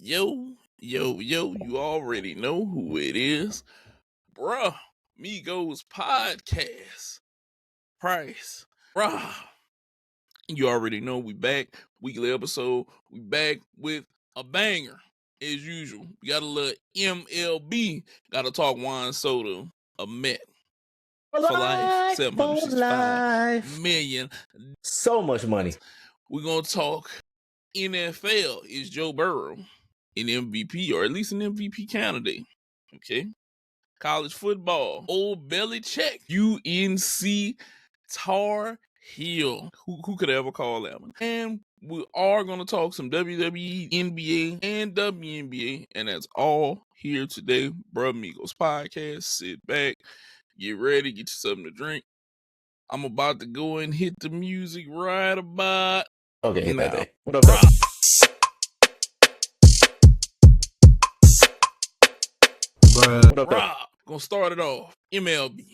Yo, you already know who it is. Brah Migos Podcast. Price. Brah. You already know we back. Weekly episode. We back with a banger. As usual. We got a little MLB. Gotta talk Juan Soto. A Met. For life. $765 million. So much money. We're gonna talk NFL. Is Joe Burrow an MVP, or at least an MVP candidate? Okay. College football. Old Belichick. UNC Tar Heel. Who could ever call that one? And we are going to talk some WWE, NBA, and WNBA. And that's all here today. Brah Migos Podcast. Sit back. Get ready. Get you something to drink. I'm about to go and hit the music right about Okay, now. that. What up, Brah? What up, Brah. Gonna start it off. MLB.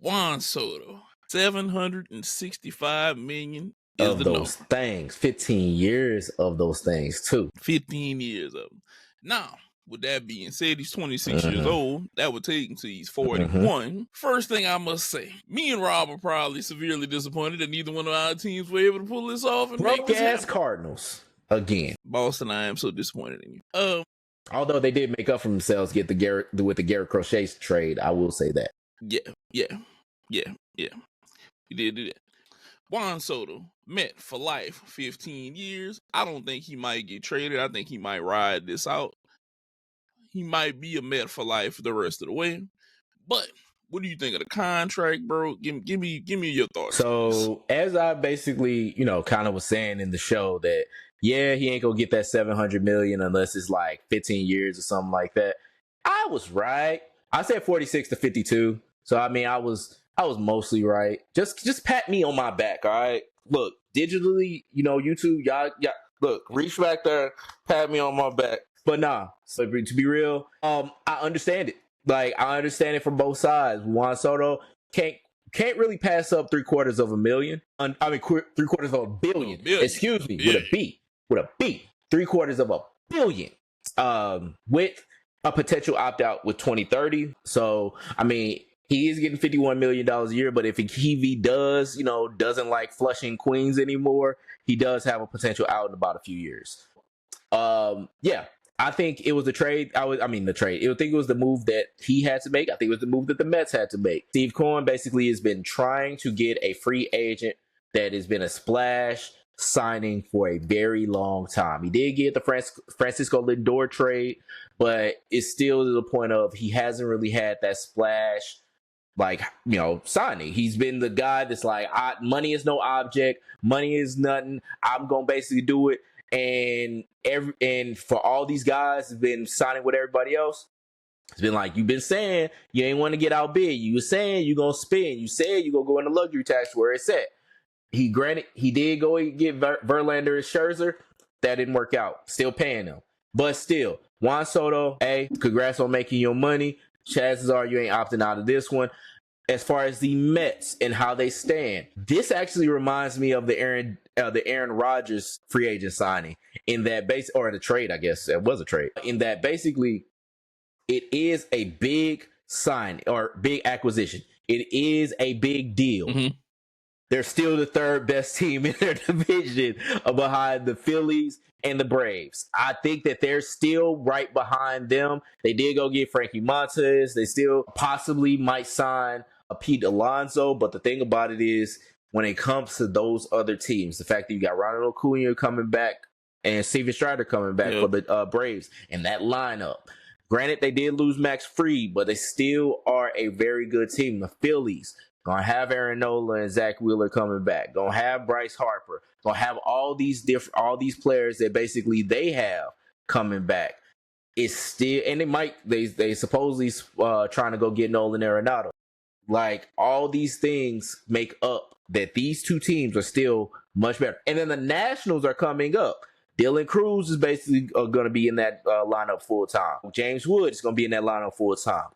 Juan Soto. $765 million is of the those number. things. 15 years of those things, too. 15 years of them. Now, with that being said, he's 26 years old. That would take him to he's 41. First thing I must say, me and Rob are probably severely disappointed that neither one of our teams were able to pull this off and make this Broke-ass happen. Cardinals. Again. Boston, I am so disappointed in you. Although they did make up for themselves with the Garrett Crochet trade, I will say that. Yeah. He did do that. Juan Soto, Met for life, 15 years. I don't think he might get traded. I think he might ride this out. He might be a Met for life the rest of the way. But what do you think of the contract, bro? Give me your thoughts. So, as I basically, kind of was saying in the show that, yeah, he ain't gonna get that $700 million unless it's like 15 years or something like that. I was right. I said 46 to 52. So, I mean, I was mostly right. Just pat me on my back, all right? Look, digitally, YouTube, y'all, look, reach back there, pat me on my back. But nah, so to be real, I understand it. Like, I understand it from both sides. Juan Soto can't really pass up $750,000. I mean, $750 million. Excuse me, with a B. With a B. $750 million. With a potential opt-out with 2030. So, I mean, he is getting $51 million a year, but if he does, doesn't like Flushing Queens anymore, he does have a potential out in about a few years. Yeah, I think it was the trade. I think it was the move that he had to make. I think it was the move that the Mets had to make. Steve Cohen basically has been trying to get a free agent that has been a splash signing for a very long time. He did get the Francisco Lindor trade, but it's still to the point of he hasn't really had that splash, signing. He's been the guy that's like, money is no object, money is nothing, I'm gonna basically do it. And for all these guys have been signing with everybody else, it's been like, you've been saying you ain't want to get outbid, you were saying you're gonna spend, you said you're gonna go in the luxury tax where it's at. He did go and get Verlander and Scherzer. That didn't work out. Still paying them, but still, Juan Soto, hey, congrats on making your money. Chances are you ain't opting out of this one. As far as the Mets and how they stand, this actually reminds me of the Aaron Rodgers free agent signing in that or the trade, I guess it was a trade. In that basically, it is a big sign or big acquisition. It is a big deal. Mm-hmm. They're still the third best team in their division behind the Phillies and the Braves. I think that they're still right behind them. They did go get Frankie Montas. They still possibly might sign a Pete Alonso. But the thing about it is, when it comes to those other teams, the fact that you got Ronald Acuna coming back and Steven Strider coming back for the Braves and that lineup. Granted, they did lose Max Fried, but they still are a very good team. The Phillies gonna have Aaron Nola and Zach Wheeler coming back. Gonna have Bryce Harper. Gonna have all these players that basically they have coming back. It's still, and they supposedly trying to go get Nolan Arenado. Like, all these things make up that these two teams are still much better. And then the Nationals are coming up. Dylan Cruz is basically going to be in that lineup full time. James Wood is going to be in that lineup full time.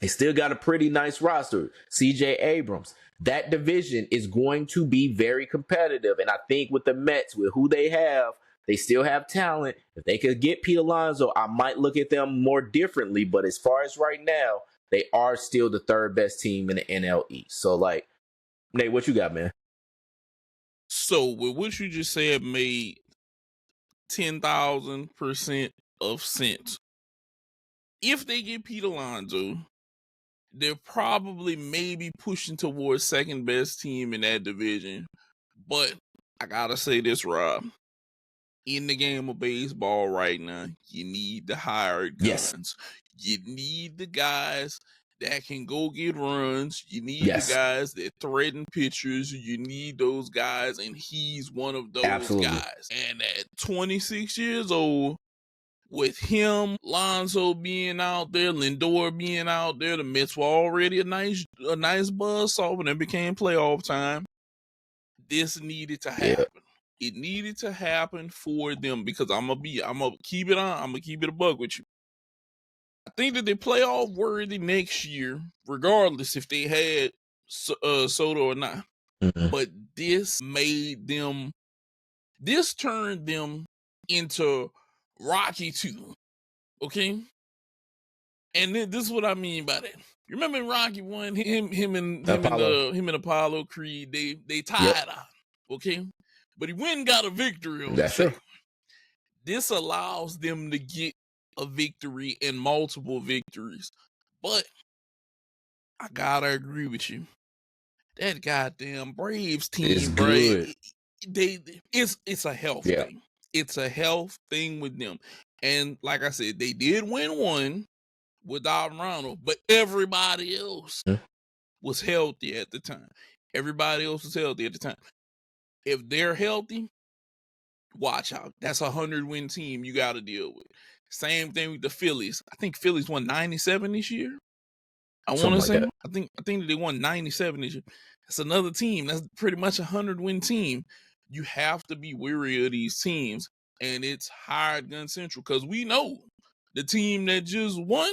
They still got a pretty nice roster. CJ Abrams. That division is going to be very competitive. And I think with the Mets, with who they have, They still have talent. If they could get Pete Alonso, I might look at them more differently. But as far as right now, they are still the third best team in the NL East. So, like, Nate, what you got, man? So, with what you just said made 10,000% of sense. If they get Pete Alonso, they're probably maybe pushing towards second best team in that division. But I gotta say this, Rob. In the game of baseball right now, you need the hired guns. Yes. You need the guys that can go get runs. You need the guys that threaten pitchers. You need those guys, and he's one of those guys. And at 26 years old, with him, Lonzo being out there, Lindor being out there, the Mets were already a nice buzzsaw when it became playoff time. This needed to happen. Yeah. It needed to happen for them because I'm gonna keep it a buck with you. I think that they're playoff worthy next year, regardless if they had Soto or not. Mm-hmm. But this turned them into Rocky 2. Okay? And this is what I mean by that. You remember in Rocky 1, him and Apollo Creed, they tied out. Okay? But he went and got a victory on That's true. This allows them to get a victory and multiple victories. But I gotta agree with you. That goddamn Braves team, bro, it's a health thing. It's a health thing with them. And like I said, they did win one without Ronald, but everybody else was healthy at the time. If they're healthy, watch out. That's a 100-win team you got to deal with. Same thing with the Phillies. I think Phillies won 97 this year. I want to say. I think that they won 97 this year. That's another team. That's pretty much a 100-win team. You have to be wary of these teams, and it's hired gun central because we know the team that just won,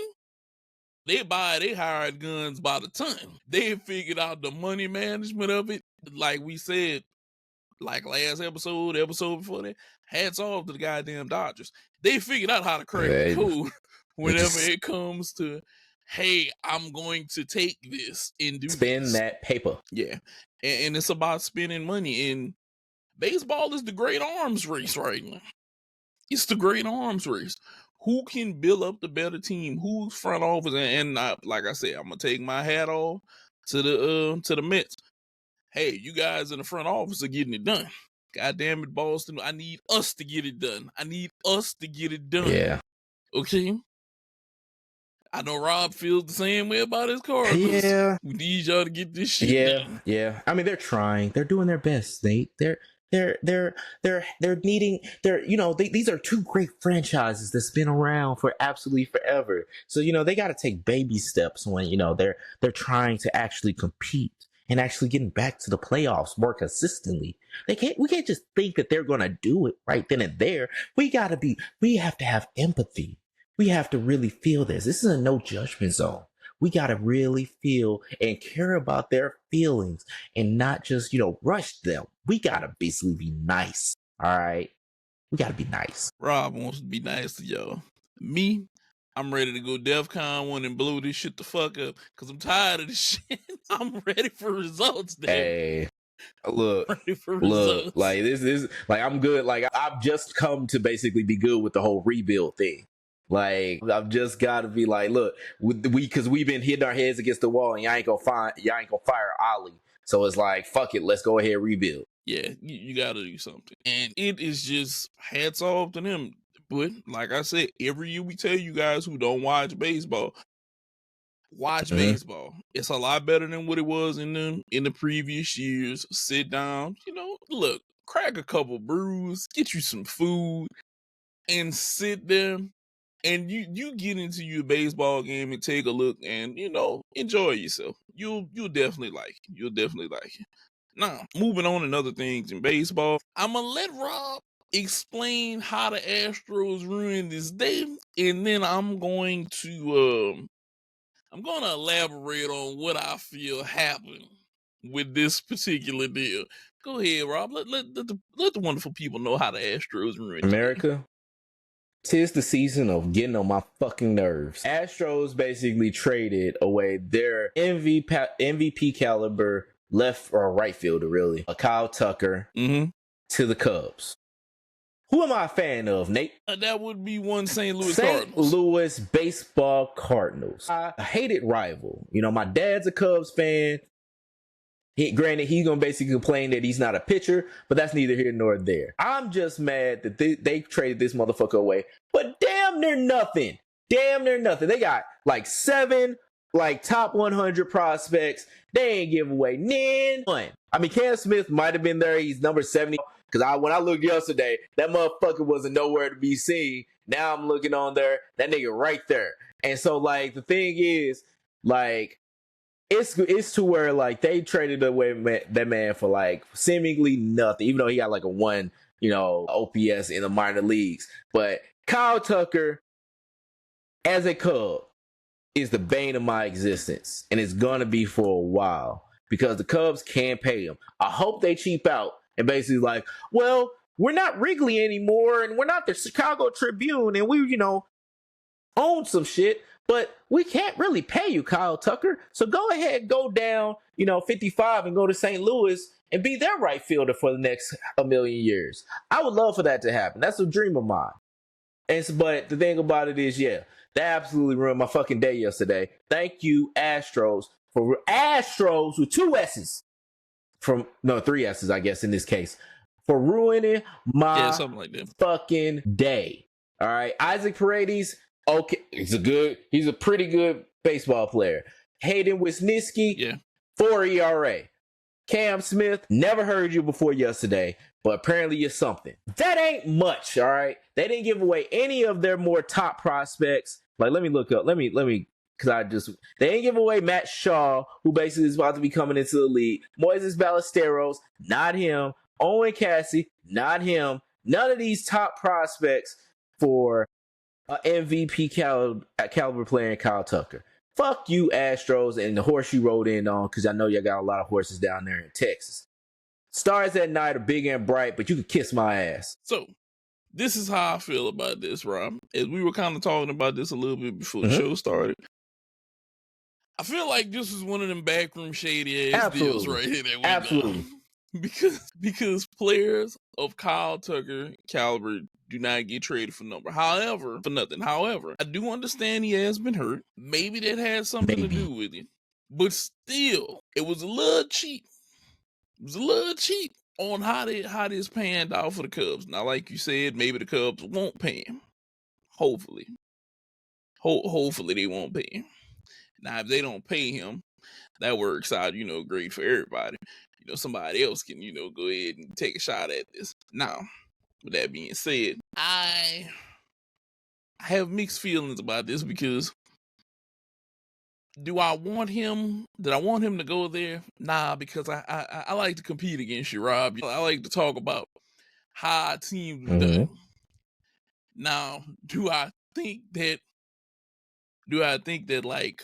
they buy their hired guns by the ton. They figured out the money management of it. Like we said, like last episode before that, hats off to the goddamn Dodgers. They figured out how to crack the code whenever it comes to, hey, I'm going to take this and do spend that paper. Yeah. And it's about spending money. And baseball is the great arms race right now. It's the great arms race. Who can build up the better team? Who's front office? And like I said, I'm gonna take my hat off to the Mets. Hey, you guys in the front office are getting it done. God damn it, Boston. I need us to get it done. Yeah. Okay? I know Rob feels the same way about his Cardinals. Yeah. We need y'all to get this shit done. Yeah. I mean, they're trying. They're doing their best, Nate. They're needing, these are two great franchises that's been around for absolutely forever. So, they got to take baby steps when, they're trying to actually compete and actually getting back to the playoffs more consistently. We can't just think that they're going to do it right then and there. We have to have empathy. We have to really feel this. This is a no judgment zone. We got to really feel and care about their feelings and not just, rush them. We got to basically be nice. All right. We got to be nice. Rob wants to be nice to y'all. Me, I'm ready to go DEFCON 1 and blow this shit the fuck up because I'm tired of this shit. I'm ready for results, dude. Hey, look, like this is like, I'm good. Like, I've just come to basically be good with the whole rebuild thing. Like, I've just got to be like, look, because we've been hitting our heads against the wall and y'all ain't gonna fire Ollie. So it's like, fuck it, let's go ahead and rebuild. Yeah, you got to do something. And it is just hats off to them. But like I said, every year we tell you guys who don't watch baseball, baseball. It's a lot better than what it was in the previous years. Sit down, look, crack a couple brews, get you some food, and sit there. And you get into your baseball game and take a look and, enjoy yourself. You'll definitely like it. Now, moving on to other things in baseball, I'm going to let Rob explain how the Astros ruined this day. And then I'm going to elaborate on what I feel happened with this particular deal. Go ahead, Rob. Let the wonderful people know how the Astros ruined America. 'Tis the season of getting on my fucking nerves. Astros basically traded away their MVP caliber left or right fielder, really, a Kyle Tucker, to the Cubs. Who am I a fan of, Nate? That would be one St. Louis St. Cardinals. Louis baseball Cardinals. A hated rival. You know, my dad's a Cubs fan. Granted, he's going to basically complain that he's not a pitcher, but that's neither here nor there. I'm just mad that they traded this motherfucker away, but damn near nothing. Damn near nothing. They got like 7 top 100 prospects. They ain't give away none. I mean, Cam Smith might have been there. He's number 70. Because when I looked yesterday, that motherfucker wasn't nowhere to be seen. Now I'm looking on there, that nigga right there. And so, like, the thing is, like, it's to where, like, they traded away that man for, like, seemingly nothing, even though he got, like, a 1, OPS in the minor leagues. But Kyle Tucker, as a Cub, is the bane of my existence. And it's going to be for a while because the Cubs can't pay him. I hope they cheap out. And basically like, well, we're not Wrigley anymore, and we're not the Chicago Tribune, and we, own some shit, but we can't really pay you, Kyle Tucker. So go ahead, go down, 55 and go to St. Louis and be their right fielder for the next 1,000,000 years. I would love for that to happen. That's a dream of mine. But the thing about it is, that absolutely ruined my fucking day yesterday. Thank you, Astros, for Astros with 2 S's. 3 S's, I guess, in this case, for ruining my fucking day. All right. Isaac Paredes, okay, he's a pretty good baseball player. Hayden Wisniewski, 4 ERA. Cam Smith, never heard you before yesterday, but apparently you're something. That ain't much, all right? They didn't give away any of their more top prospects. Like, let me look up. Let me because they didn't give away Matt Shaw, who basically is about to be coming into the league. Moises Ballesteros, not him. Owen Cassidy, not him. None of these top prospects for an MVP caliber player in Kyle Tucker. Fuck you, Astros, and the horse you rode in on, because I know y'all got a lot of horses down there in Texas. Stars at night are big and bright, but you can kiss my ass. So, this is how I feel about this, Rob. As we were kind of talking about this a little bit before the show started. I feel like this is one of them backroom shady ass deals right here that went down. Because players of Kyle Tucker caliber do not get traded for nothing. However, I do understand he has been hurt. Maybe that has something to do with it. But still, it was a little cheap. On how this panned out for the Cubs. Now, like you said, maybe the Cubs won't pay him. Hopefully. Hopefully they won't pay him. Now, if they don't pay him, that works out, great for everybody. Somebody else can, go ahead and take a shot at this. Now, with that being said, I have mixed feelings about this because did I want him to go there? Nah, because I like to compete against you, Rob. I like to talk about how our team done. Now, do I think that like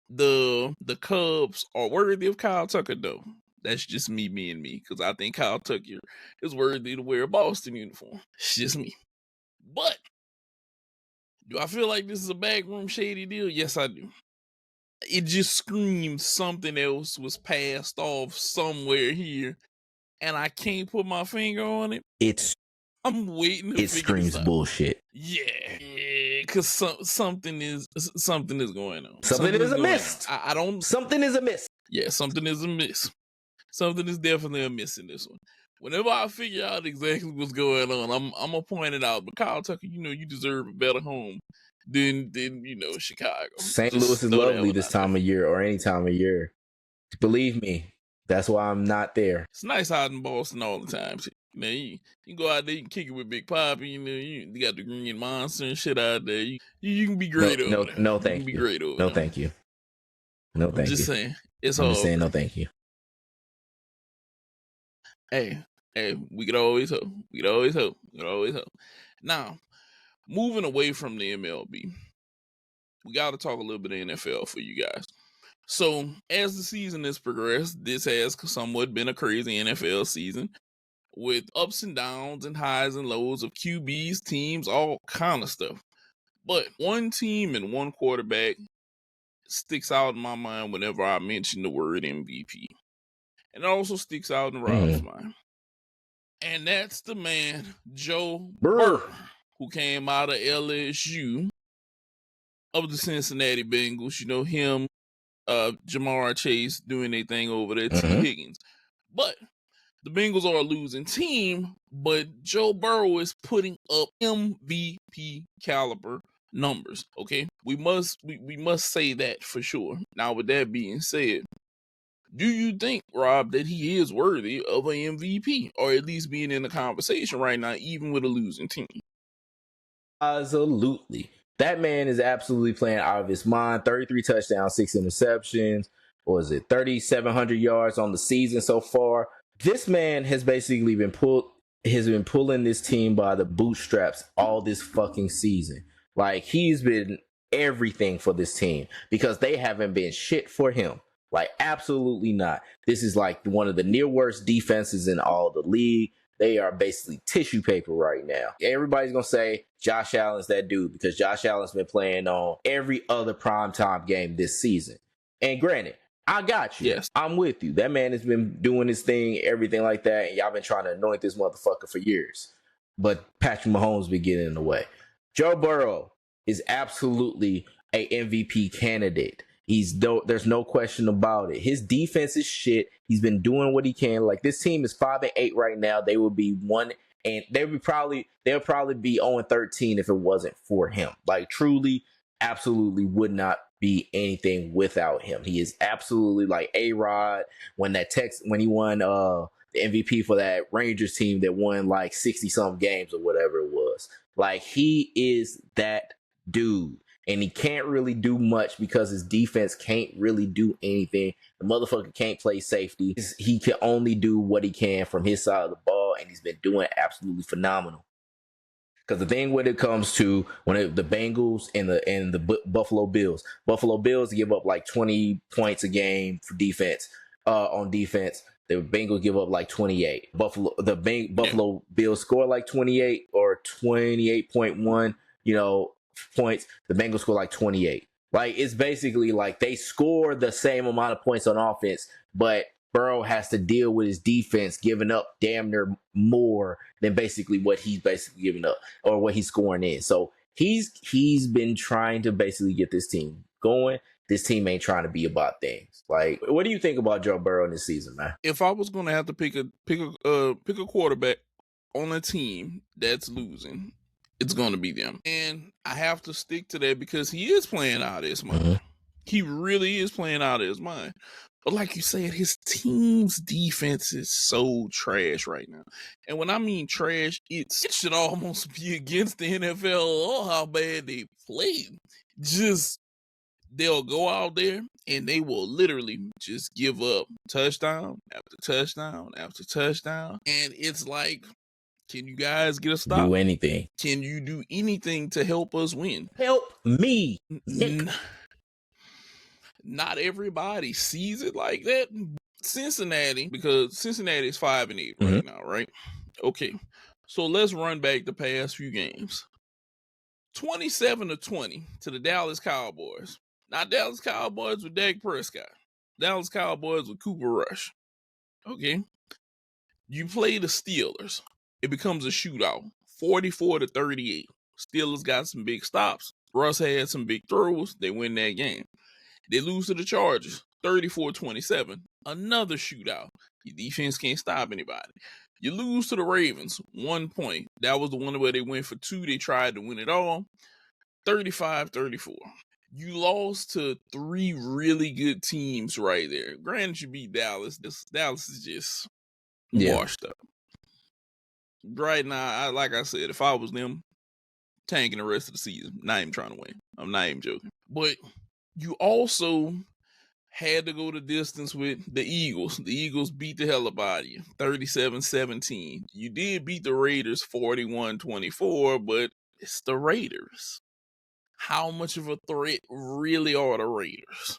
the Cubs are worthy of Kyle Tucker though? That's just me being me, because I think Kyle Tucker is worthy to wear a Boston uniform. It's just me. But do I feel like this is a backroom shady deal? Yes, I do. It just screams something else was passed off somewhere here, and I can't put my finger on it. I'm waiting to figure this out. It screams bullshit. Yeah, because something is going on. Something is amiss. Something is amiss. Yeah, something is amiss. Something is definitely amiss in this one. Whenever I figure out exactly what's going on, I'm gonna point it out. But Kyle Tucker, you deserve a better home than Chicago. St. Louis is lovely this time of year, or any time of year. Believe me, that's why I'm not there. It's nice out in Boston all the time. You can go out there, you can kick it with Big Poppy. You got the Green Monster and shit out there. You can be great over there. No, thank you. Be great over no, there. thank you. No, thank you. I'm just saying, it's I'm hard. just saying, no, thank you. Hey, we could always hope. Now, moving away from the MLB, we got to talk a little bit of NFL for you guys. So as the season has progressed, this has somewhat been a crazy NFL season with ups and downs and highs and lows of QBs, teams, all kind of stuff. But one team and one quarterback sticks out in my mind whenever I mention the word MVP. And it also sticks out in Rob's mind. And that's the man, Joe Burrow, who came out of LSU of the Cincinnati Bengals. You know, him, Jamar Chase doing their thing over there, T. Higgins. But the Bengals are a losing team, but Joe Burrow is putting up MVP caliber numbers. Okay, we must say that for sure. Now, with that being said, do you think, Rob, that he is worthy of an MVP, or at least being in the conversation right now, even with a losing team? Absolutely. That man is absolutely playing out of his mind. 33 touchdowns, 6 interceptions. What was it? 3,700 yards on the season so far. This man has basically been pulling this team by the bootstraps all this fucking season. Like, he's been everything for this team because they haven't been shit for him. Like, absolutely not. This is like one of the near worst defenses in all the league. They are basically tissue paper right now. Everybody's going to say Josh Allen's that dude because Josh Allen's been playing on every other primetime game this season. And granted, I got you. Yes. I'm with you. That man has been doing his thing, everything like that, and y'all been trying to anoint this motherfucker for years. But Patrick Mahomes been getting in the way. Joe Burrow is absolutely a MVP candidate. There's no question about it. His defense is shit. He's been doing what he can. Like, this team is 5-8 right now. They would be 1 and they'll probably be 0-13 if it wasn't for him. Like, truly, absolutely would not be anything without him. He is absolutely like A-Rod when he won the MVP for that Rangers team that won like 60-something games or whatever it was. Like, he is that dude. And he can't really do much because his defense can't really do anything. The motherfucker can't play safety. He can only do what he can from his side of the ball, and he's been doing absolutely phenomenal. Because the thing when it comes to the Bengals and the Buffalo Bills give up like 20 points a game for defense. On defense, the Bengals give up like 28. Buffalo Bills score like 28 or 28.1. Points. The Bengals score like 28. Like, it's basically like they score the same amount of points on offense, but Burrow has to deal with his defense giving up damn near more than basically what he's basically giving up or what he's scoring in. So he's been trying to basically get this team going. This team ain't trying to be about things. Like, what do you think about Joe Burrow this season, man? If I was gonna have to pick a quarterback on a team that's losing, it's going to be them. And I have to stick to that because he is playing out of his mind. He really is playing out of his mind. But like you said, his team's defense is so trash right now. And when I mean trash, it should almost be against the NFL or how bad they play. Just, they'll go out there and they will literally just give up touchdown after touchdown after touchdown. And it's like, can you guys get a stop? Do anything. Can you do anything to help us win? Help me. Not everybody sees it like that. Cincinnati, because Cincinnati is 5-8 right now, right? Okay. So let's run back the past few games. 27-20 to the Dallas Cowboys. Not Dallas Cowboys with Dak Prescott. Dallas Cowboys with Cooper Rush. Okay. You play the Steelers. It becomes a shootout, 44-38. Steelers got some big stops. Russ had some big throws. They win that game. They lose to the Chargers, 34-27. Another shootout. Your defense can't stop anybody. You lose to the Ravens, 1 point. That was the one where they went for 2. They tried to win it all, 35-34. You lost to 3 really good teams right there. Granted, you beat Dallas. Dallas is just washed up. Right now, like I said, if I was them, tanking the rest of the season, not even trying to win. I'm not even joking. But you also had to go the distance with the Eagles. The Eagles beat the hell out of you, 37-17. You did beat the Raiders 41-24, but it's the Raiders. How much of a threat really are the Raiders?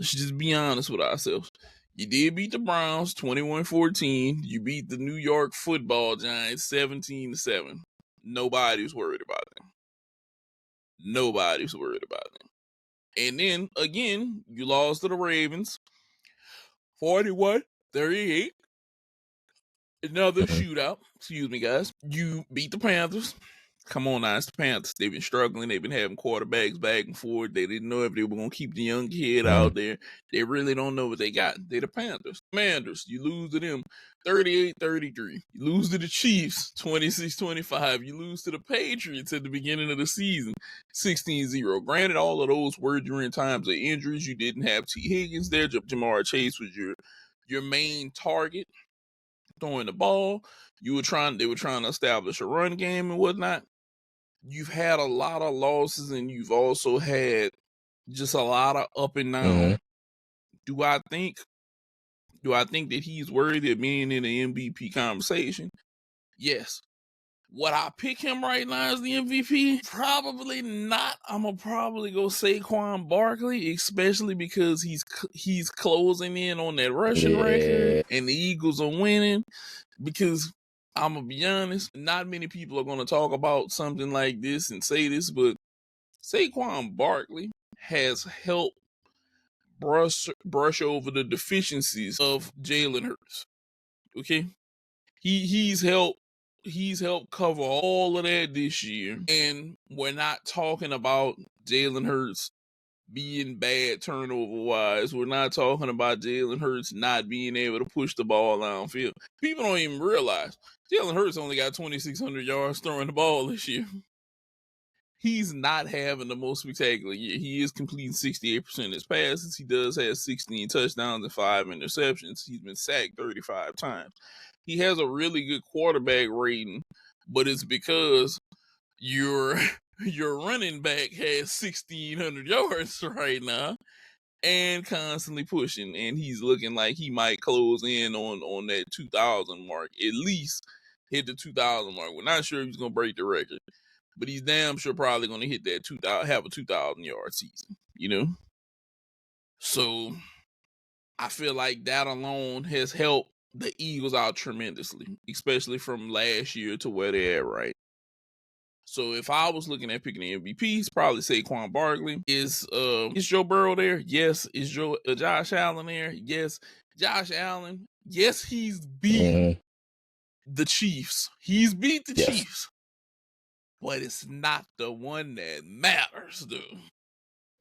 Let's just be honest with ourselves. You did beat the Browns 21-14. You beat the New York Football Giants 17-7. Nobody was worried about them. Nobody was worried about them. And then, again, you lost to the Ravens 41-38. Another shootout. Excuse me, guys. You beat the Panthers. Come on now, it's the Panthers. They've been struggling. They've been having quarterbacks back and forth. They didn't know if they were going to keep the young kid out there. They really don't know what they got. They're the Panthers. Commanders, you lose to them 38-33. You lose to the Chiefs 26-25. You lose to the Patriots at the beginning of the season 16-0. Granted, all of those were during times of injuries. You didn't have T. Higgins there. Jamar Chase was your main target throwing the ball. They were trying to establish a run game and whatnot. You've had a lot of losses, and you've also had just a lot of up and down. Do I think that he's worthy of being in the MVP conversation? Yes. Would I pick him right now as the MVP? Probably not. I'm gonna probably go Saquon Barkley, especially because he's closing in on that rushing record, and the Eagles are winning. Because I'm going to be honest, not many people are going to talk about something like this and say this, but Saquon Barkley has helped brush over the deficiencies of Jalen Hurts. Okay? He's helped cover all of that this year. And we're not talking about Jalen Hurts being bad turnover-wise. We're not talking about Jalen Hurts not being able to push the ball downfield. People don't even realize Jalen Hurts only got 2,600 yards throwing the ball this year. He's not having the most spectacular year. He is completing 68% of his passes. He does have 16 touchdowns and 5 interceptions. He's been sacked 35 times. He has a really good quarterback rating, but it's because your running back has 1,600 yards right now and constantly pushing, and he's looking like he might close in on that 2,000 mark, at least hit the 2,000 mark. We're not sure if he's going to break the record, but he's damn sure probably going to hit that 2,000, have a 2,000 yard season, you know? So I feel like that alone has helped the Eagles out tremendously, especially from last year to where they're at right. So if I was looking at picking the MVPs, probably Saquon Barkley. Is Joe Burrow there? Yes. Is Josh Allen there? Yes. Josh Allen, yes, he's beat the Chiefs. He's beat the Chiefs. But it's not the one that matters, dude.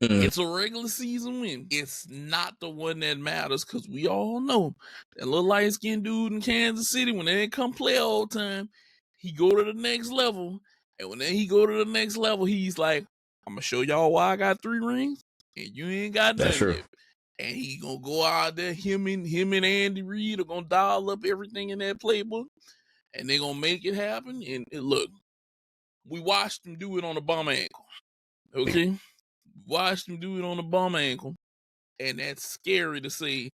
It's a regular season win. It's not the one that matters, because we all know that little light-skinned dude in Kansas City, when they come play all the time, he go to the next level. And when he go to the next level, he's like, I'm going to show y'all why I got 3 rings, and you ain't got none yet. And he going to go out there, him and Andy Reid are going to dial up everything in that playbook, and they're going to make it happen. And look, we watched him do it on a bum ankle, okay? Watched him do it on a bum ankle, and that's scary to say.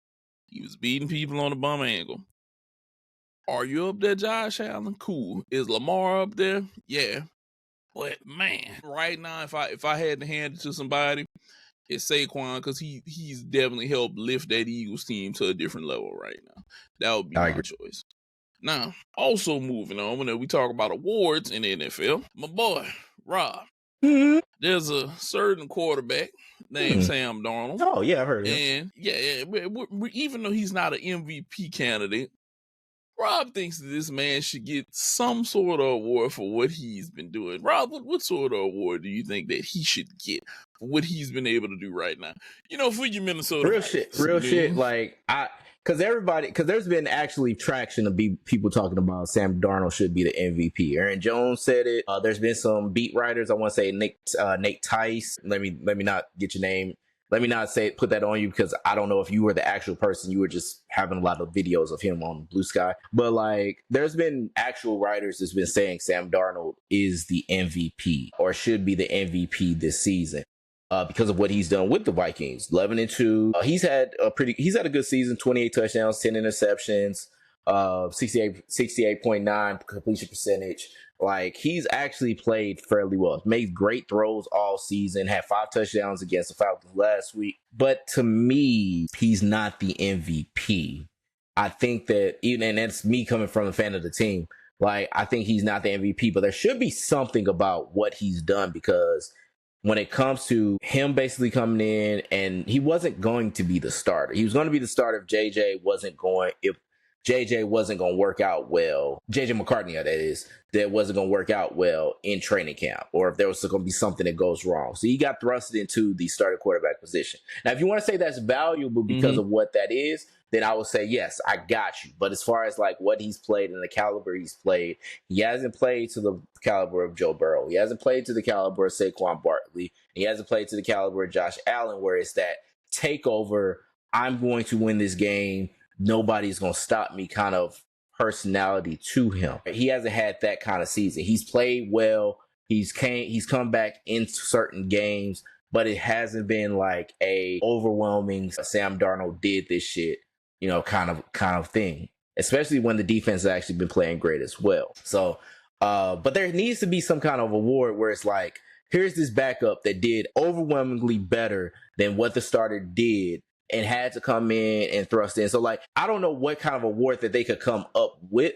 He was beating people on a bum ankle. Are you up there, Josh Allen? Cool. Is Lamar up there? Yeah. But man, right now, if I had to hand it to somebody, it's Saquon, because he's definitely helped lift that Eagles team to a different level right now. That would be my choice. Now, also moving on, when we talk about awards in the NFL, my boy Rob. There's a certain quarterback named Sam Darnold. Oh, yeah, I've heard of him. And even though he's not an MVP candidate, Rob thinks that this man should get some sort of award for what he's been doing. Rob, what sort of award do you think that he should get for what he's been able to do right now? You know, for your Minnesota. Real shit. Like, because there's been actually traction of people talking about Sam Darnold should be the MVP. Aaron Jones said it. There's been some beat writers. I want to say Nate Tice. Let me not get your name. Let me not put that on you, because I don't know if you were the actual person. You were just having a lot of videos of him on Blue Sky. But like, there's been actual writers that's been saying Sam Darnold is the MVP or should be the MVP this season. Because of what he's done with the Vikings, 11-2. He's had a good season, 28 touchdowns, 10 interceptions, 68.9 completion percentage. Like, he's actually played fairly well. Made great throws all season. Had 5 touchdowns against the Falcons last week. But to me, he's not the MVP. I think that, even, and that's me coming from a fan of the team, like, I think he's not the MVP, but there should be something about what he's done, because when it comes to him basically coming in, and he wasn't going to be the starter. He was going to be the starter if JJ wasn't going to work out well. JJ McCartney, that is, that wasn't going to work out well in training camp, or if there was going to be something that goes wrong. So he got thrusted into the starting quarterback position. Now, if you want to say that's valuable because of what that is, then I would say, yes, I got you. But as far as like what he's played and the caliber he's played, he hasn't played to the caliber of Joe Burrow. He hasn't played to the caliber of Saquon Barkley. He hasn't played to the caliber of Josh Allen, where it's that takeover, I'm going to win this game, nobody's going to stop me kind of personality to him. He hasn't had that kind of season. He's played well. He's come back into certain games, but it hasn't been like a overwhelming Sam Darnold did this shit, kind of thing, especially when the defense has actually been playing great as well. So, but there needs to be some kind of award where it's like, here's this backup that did overwhelmingly better than what the starter did and had to come in and thrust in. So, like, I don't know what kind of award that they could come up with,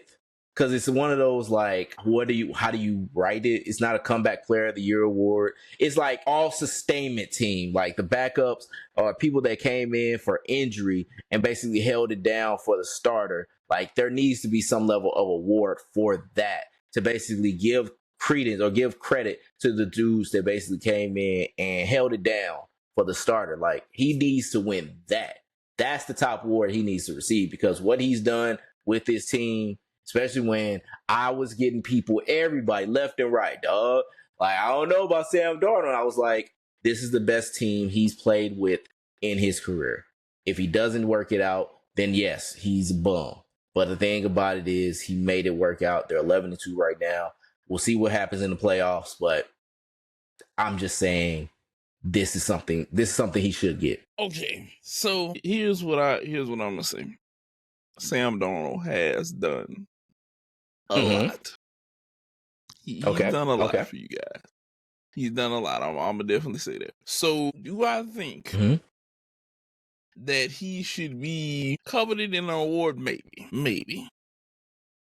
because it's one of those, like, how do you write it? It's not a comeback player of the year award. It's like all sustainment team, like the backups are people that came in for injury and basically held it down for the starter. Like, there needs to be some level of award for that, to basically give credence or give credit to the dudes that basically came in and held it down for the starter. Like, he needs to win that. That's the top award he needs to receive, because what he's done with his team, especially when I was getting everybody left and right, dog. Like, I don't know about Sam Darnold. I was like, this is the best team he's played with in his career. If he doesn't work it out, then yes, he's a bum. But the thing about it is, he made it work out. They're 11-2 right now. We'll see what happens in the playoffs, but I'm just saying, this is something he should get. Okay, so here's what I'm gonna say. Sam Darnold has done a lot. He's done a lot for you guys. He's done a lot. I'm gonna definitely say that. So, do I think that he should be coveted in an award? Maybe.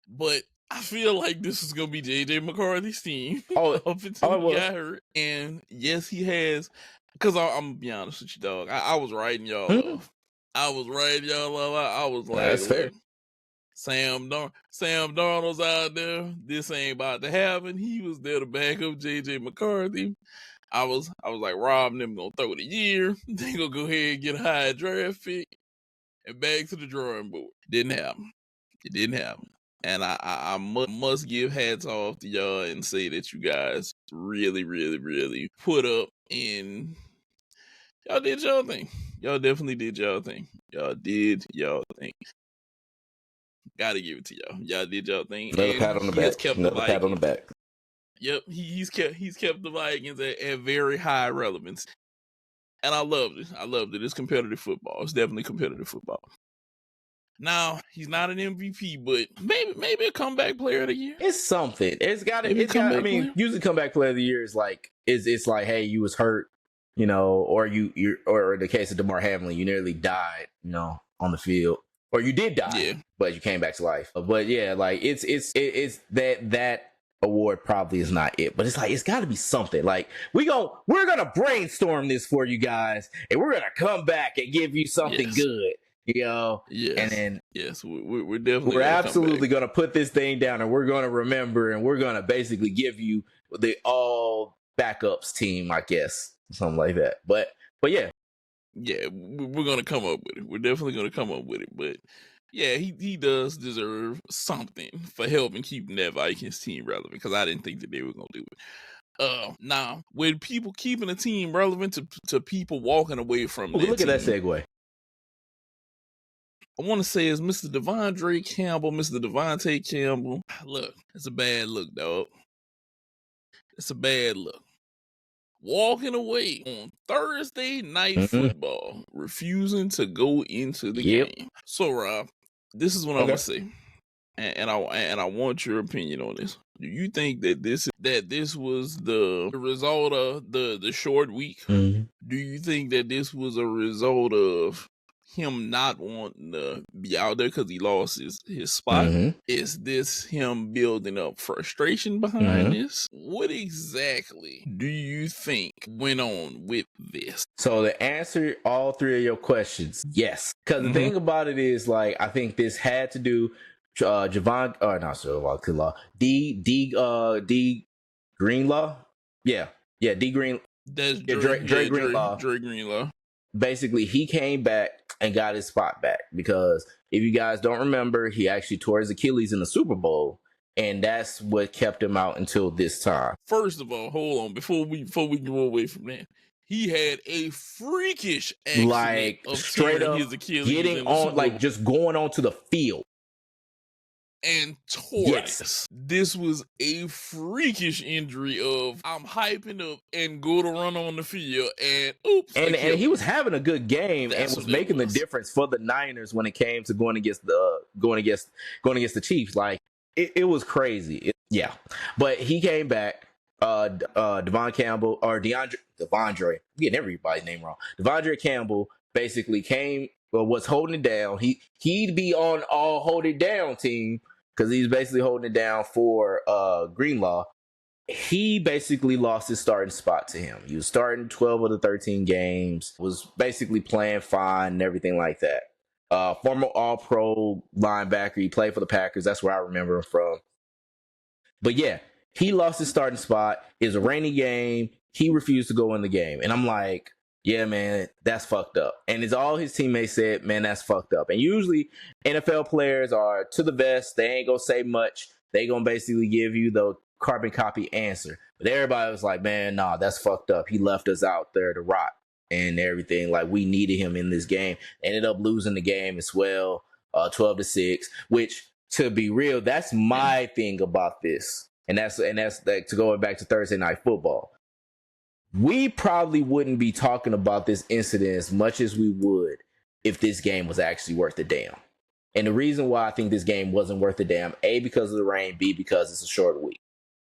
But I feel like this is gonna be JJ McCarthy's team up until he got hurt. And yes, he has. Because I'm gonna be honest with you, dog. I was writing y'all off. I was like, that's fair. Sam Darnold's out there. This ain't about to happen. He was there to back up JJ McCarthy. I was like, Rob and them gonna throw the year. They gonna go ahead and get a high draft pick and back to the drawing board. Didn't happen. It didn't happen. And I must give hats off to y'all and say that you guys really, really, really put up in. Y'all did y'all thing. Y'all definitely did y'all thing. Y'all did y'all thing. Gotta give it to y'all. Y'all did y'all thing. Another pat on the back. Another pat on the back. Yep, he's kept the Vikings at very high relevance, and I loved it. It's competitive football. It's definitely competitive football. Now, he's not an MVP, but maybe a comeback player of the year. It's something. I mean, usually comeback player of the year is like, it's like, hey, you was hurt, or or in the case of DeMar Hamlin, you nearly died, on the field, or you did die, but you came back to life. But yeah, like it's that award probably is not it, but it's like, it's got to be something. Like, we're gonna brainstorm this for you guys, and we're gonna come back and give you something good. Yes. And then we're definitely absolutely gonna put this thing down, and we're gonna remember, and we're gonna basically give you the all backups team, I guess, something like that. But yeah, we're gonna come up with it. We're definitely gonna come up with it. But yeah, he does deserve something for helping keeping that Vikings team relevant, because I didn't think that they were gonna do it. Now, with people keeping a team relevant to people walking away from look at that segue. I want to say is Mr. Devondre Campbell, Mr. Devontae Campbell. Look, it's a bad look, dog. It's a bad look. Walking away on Thursday night football, refusing to go into the game. So, Rob, this is what I'm going to say. and I want your opinion on this. Do you think that this was the result of the short week? Mm-hmm. Do you think that this was a result of him not wanting to be out there because he lost his spot? Mm-hmm. Is this him building up frustration behind this? What exactly do you think went on with this? So to answer all three of your questions, yes. Because the thing about it is, like, I think this had to do Javon, or not so D Greenlaw. Yeah, D Green. That's Dre Greenlaw. Dre Greenlaw. Basically, he came back and got his spot back because if you guys don't remember, he actually tore his Achilles in the Super Bowl, and that's what kept him out until this time. First of all, hold on before we go away from that. He had a freakish accident, like of straight up his Achilles getting on, like just going onto the field. And tore it. This was a freakish injury of I'm hyping up and go to run on the field and oops. And he was having a good game and was making the difference for the Niners when it came to going against the Chiefs. Like it was crazy. But he came back. Devon Campbell or Devondre, I'm getting everybody's name wrong. Devondre Campbell basically was holding it down. He'd be on all hold it down team because he's basically holding it down for Greenlaw. He basically lost his starting spot to him. He was starting 12 of the 13 games, was basically playing fine and everything like that. Former All-Pro linebacker. He played for the Packers. That's where I remember him from. But yeah, he lost his starting spot. It was a rainy game. He refused to go in the game. And I'm like, yeah, man, that's fucked up. And it's all his teammates said, man, that's fucked up. And usually NFL players are to the vest. They ain't going to say much. They going to basically give you the carbon copy answer. But everybody was like, man, nah, that's fucked up. He left us out there to rot and everything. Like, we needed him in this game. Ended up losing the game as well, 12-6, which, to be real, that's my thing about this. And that's like, to go back to Thursday Night Football. We probably wouldn't be talking about this incident as much as we would if this game was actually worth a damn. And the reason why I think this game wasn't worth a damn, A, because of the rain, B, because it's a short week.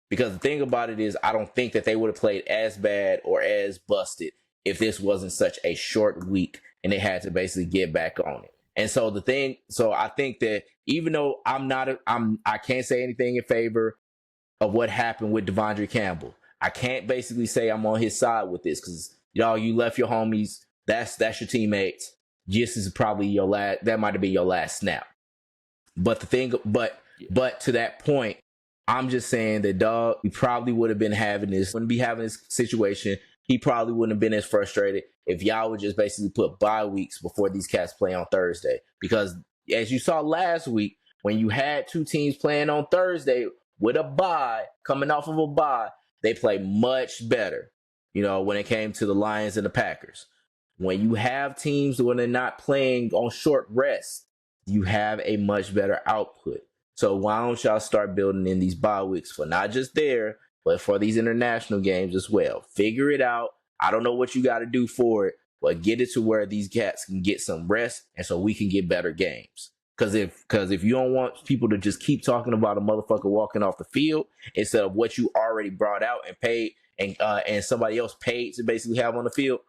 Because the thing about it is, I don't think that they would have played as bad or as busted if this wasn't such a short week and they had to basically get back on it. And so I think that even though I can't say anything in favor of what happened with Devondre Campbell. I can't basically say I'm on his side with this because you left your homies. That's your teammates. This is probably your last. That might have been your last snap. But but to that point, I'm just saying that dog, we probably wouldn't be having this situation. He probably wouldn't have been as frustrated if y'all would just basically put bye weeks before these cats play on Thursday. Because as you saw last week, when you had two teams playing on Thursday with a bye, coming off of a bye, they play much better, when it came to the Lions and the Packers. When you have teams when they're not playing on short rest, you have a much better output. So why don't y'all start building in these bye weeks for not just there, but for these international games as well? Figure it out. I don't know what you got to do for it, but get it to where these cats can get some rest and so we can get better games. Because if you don't want people to just keep talking about a motherfucker walking off the field instead of what you already brought out and paid and somebody else paid to basically have on the field,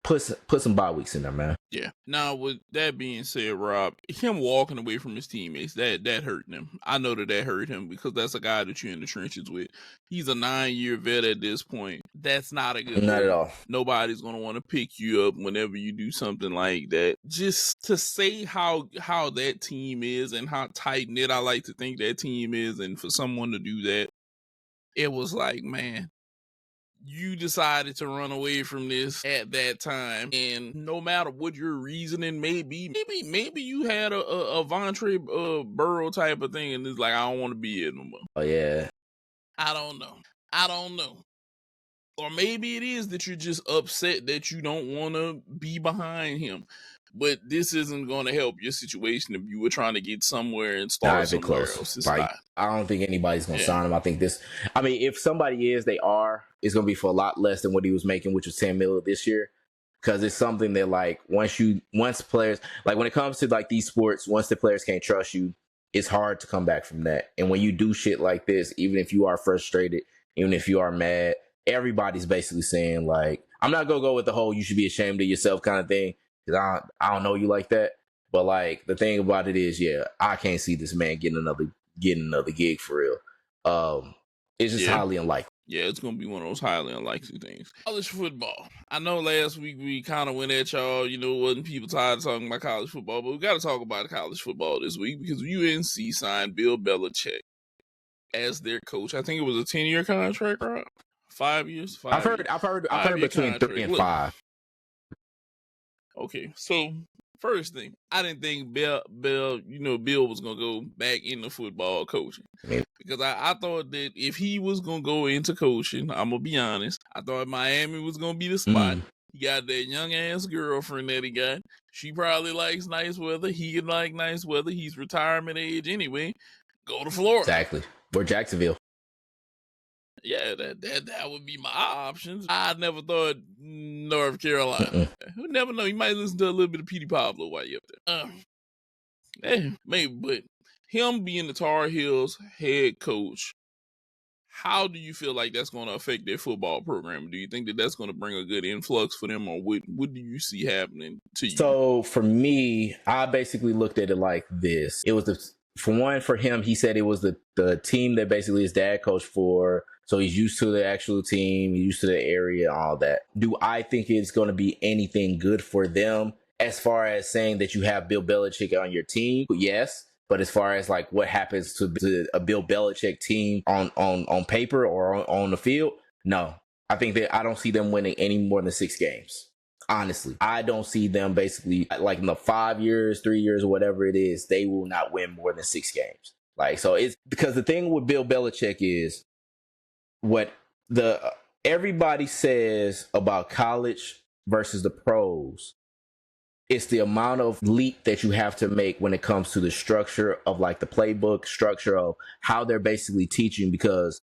put some bye weeks in there, man. Yeah. Now, with that being said, Rob, him walking away from his teammates, that hurt him. I know that hurt him because that's a guy that you're in the trenches with. He's a 9-year vet at this point. That's not a good Not at all. Nobody's going to want to pick you up whenever you do something like that. Just to say how that team is and how tight-knit I like to think that team is, and for someone to do that, it was like, man, you decided to run away from this at that time, and no matter what your reasoning may be, maybe you had a Devondre Burrow type of thing, and it's like, I don't want to be here no more. Oh yeah, I don't know. Or maybe it is that you're just upset that you don't want to be behind him. But this isn't going to help your situation if you were trying to get somewhere and start somewhere else. It's I don't think anybody's going to sign him. I think if somebody is, it's going to be for a lot less than what he was making, which was $10 million this year. Because it's something that, like, once players, like, when it comes to, like, these sports, once the players can't trust you, it's hard to come back from that. And when you do shit like this, even if you are frustrated, even if you are mad, everybody's basically saying, like, I'm not gonna go with the whole "you should be ashamed of yourself" kind of thing, because I don't know you like that. But like, the thing about it is, yeah, I can't see this man getting another gig for real. It's just highly unlikely. Yeah, it's going to be one of those highly unlikely things. College football. I know last week we kind of went at y'all, wasn't people tired of talking about college football, but we got to talk about college football this week because UNC signed Bill Belichick as their coach. I think it was a 10-year contract, right? 5 years? I've heard between 3 and 5. Okay, so first thing, I didn't think Bill was going to go back into football coaching. Because I thought that if he was going to go into coaching, I'm going to be honest, I thought Miami was going to be the spot. He got that young-ass girlfriend that he got. She probably likes nice weather. He could like nice weather. He's retirement age anyway. Go to Florida. Exactly. Or Jacksonville. Yeah, that would be my options. I never thought North Carolina. Who never know? You might listen to a little bit of Petey Pablo while you're up there. Maybe, but him being the Tar Heels head coach, how do you feel like that's going to affect their football program? Do you think that that's going to bring a good influx for them, or what do you see happening to you? So for me, I basically looked at it like this. It was for him, he said it was the team that basically his dad coached for. So he's used to the actual team, he's used to the area, all that. Do I think it's going to be anything good for them as far as saying that you have Bill Belichick on your team? Yes. But as far as like what happens to a Bill Belichick team on paper or on the field, no. I think that I don't see them winning any more than 6 games. Honestly, I don't see them basically like in the 5 years, 3 years, or whatever it is, they will not win more than 6 games. Like, so it's because the thing with Bill Belichick is what everybody says about college versus the pros. It's the amount of leap that you have to make when it comes to the structure of like the playbook, structure of how they're basically teaching. Because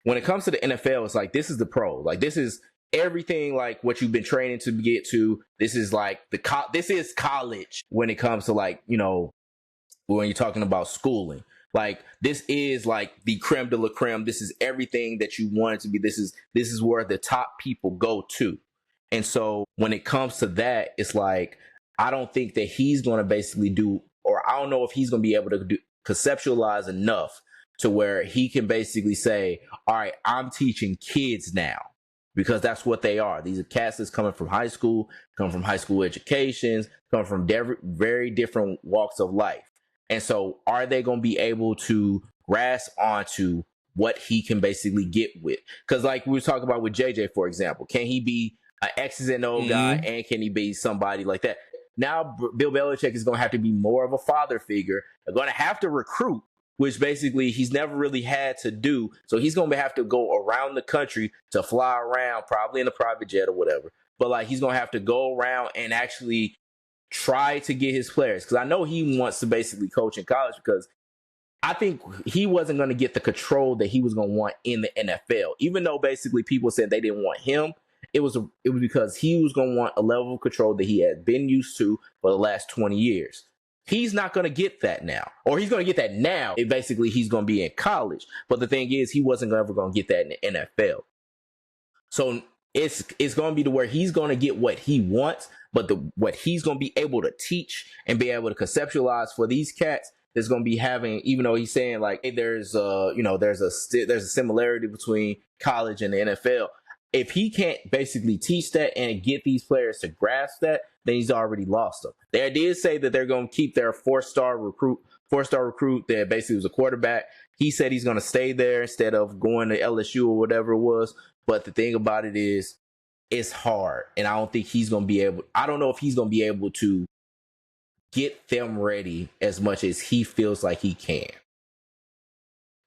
when it comes to the NFL, it's like, this is the pro. Like, this is everything like what you've been training to get to. This is like this is college when it comes to like, when you're talking about schooling. Like, this is like the creme de la creme. This is everything that you want it to be. This is where the top people go to. And so when it comes to that, it's like, I don't think that he's going to basically do, or I don't know if he's going to be able to conceptualize enough to where he can basically say, all right, I'm teaching kids now, because that's what they are. These are cats that's coming from high school, come from high school educations, come from very different walks of life. And so are they going to be able to grasp onto what he can basically get with? Because like we were talking about with JJ, for example, can he be an X's and O guy, and can he be somebody like that? Now Bill Belichick is going to have to be more of a father figure. They're going to have to recruit, which basically he's never really had to do. So he's going to have to go around the country to fly around, probably in a private jet or whatever. But like, he's going to have to go around and actually try to get his players. Because I know he wants to basically coach in college, because I think he wasn't going to get the control that he was going to want in the NFL. Even though basically people said they didn't want him, it was because he was going to want a level of control that he had been used to for the last 20 years. He's not going to get that now, or he's going to get that now. Basically, he's going to be in college. But the thing is, he wasn't ever going to get that in the NFL. So it's going to be to where he's going to get what he wants, but what he's going to be able to teach and be able to conceptualize for these cats is going to be having, even though he's saying like, hey, there's a similarity between college and the NFL. If he can't basically teach that and get these players to grasp that, then he's already lost them. They did say that they're going to keep their four-star recruit that basically was a quarterback. He said he's going to stay there instead of going to LSU or whatever it was. But the thing about it is, it's hard. And I don't think I don't know if he's going to be able to get them ready as much as he feels like he can.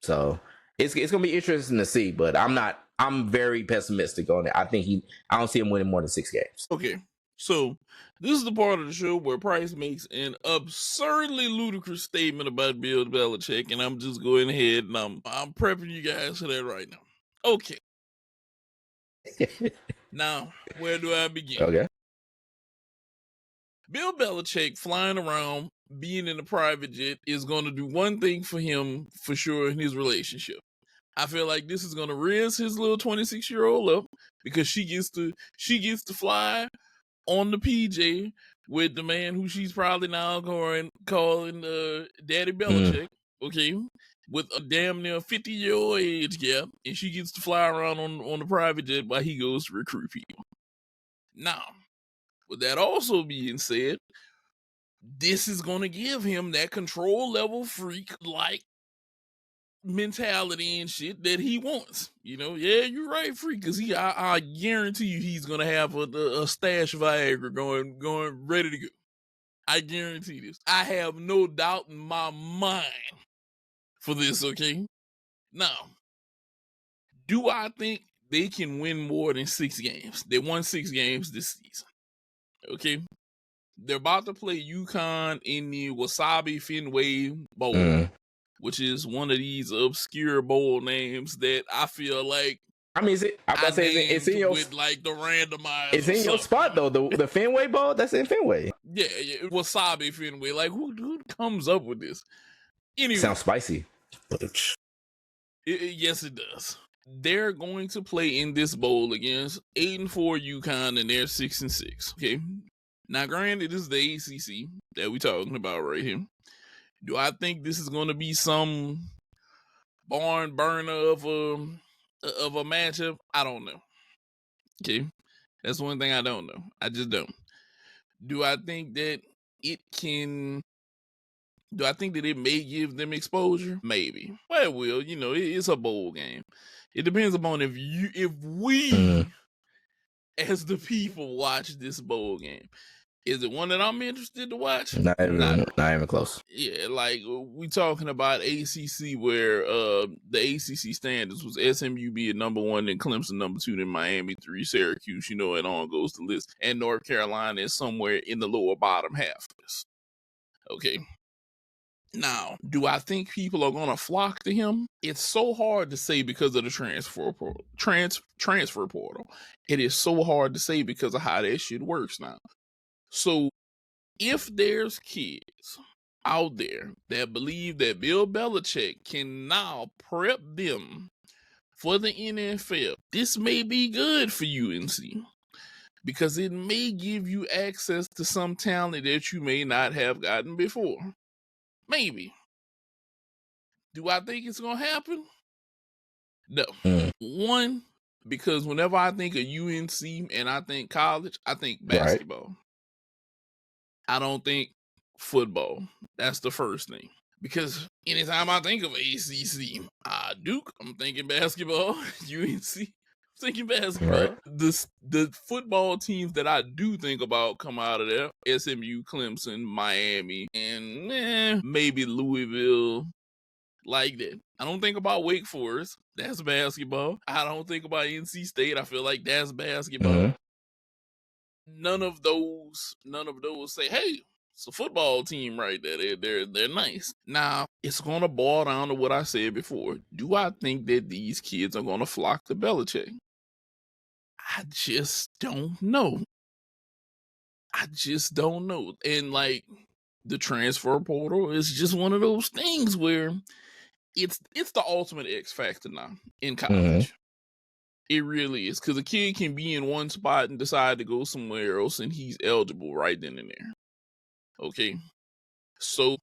So it's going to be interesting to see, but I'm very pessimistic on it. I don't see him winning more than 6 games. Okay. So this is the part of the show where Price makes an absurdly ludicrous statement about Bill Belichick, and I'm just going ahead and I'm prepping you guys for that right now. Okay. Now, where do I begin? Okay. Bill Belichick flying around being in a private jet is going to do one thing for him for sure in his relationship. I feel like this is going to raise his little 26-year-old up because she gets to fly on the PJ with the man who she's probably now calling Daddy Belichick, okay, with a damn near 50-year-old age gap, and she gets to fly around on the private jet while he goes to recruit people. Now, with that also being said, this is going to give him that control level freak like mentality and shit that he wants. Yeah, you're right, freak, because I guarantee you he's going to have a stash of Viagra going ready to go. I guarantee this. I have no doubt in my mind for this, okay? Now, do I think they can win more than 6 games? They won 6 games this season, okay? They're about to play UConn in the Wasabi Fenway Bowl, which is one of these obscure bowl names that I feel like it's in your with like the randomizer. It's in your spot though. The Fenway Bowl, that's in Fenway. Yeah, Wasabi Fenway. Like who comes up with this? Anyway, sounds spicy. Yes, it does. They're going to play in this bowl against 8-4 UConn, and they're 6-6. Okay. Now, granted, this is the ACC that we're talking about right here. Do I think this is going to be some barn burner of a matchup? I don't know. Okay, that's one thing I don't know. I just don't. Do I think that it can? Do I think that it may give them exposure? Maybe. Well, it will. It's a bowl game. It depends upon if we, as the people, watch this bowl game. Is it one that I'm interested to watch? Not even close. Yeah, like we talking about ACC where the ACC standards was SMU being number 1, then Clemson number 2, then Miami 3, Syracuse, and on goes the list. And North Carolina is somewhere in the lower bottom half of this. Okay. Now, do I think people are going to flock to him? It's so hard to say because of the transfer portal. It is so hard to say because of how that shit works now. So, if there's kids out there that believe that Bill Belichick can now prep them for the NFL, this may be good for UNC because it may give you access to some talent that you may not have gotten before. Maybe. Do I think it's going to happen? No. One, because whenever I think of UNC and I think college, I think basketball. Right. I don't think football. That's the first thing. Because anytime I think of ACC, Duke, I'm thinking basketball. UNC, I'm thinking basketball. Right. The football teams that I do think about come out of there: SMU, Clemson, Miami, and maybe Louisville. Like that. I don't think about Wake Forest. That's basketball. I don't think about NC State. I feel like that's basketball. None of those say, hey, it's a football team right there. They're nice. Now, it's going to boil down to what I said before. Do I think that these kids are going to flock to Belichick? I just don't know. And like the transfer portal is just one of those things where it's the ultimate X factor now in college. It really is, because a kid can be in one spot and decide to go somewhere else, and he's eligible right then and there. Okay, so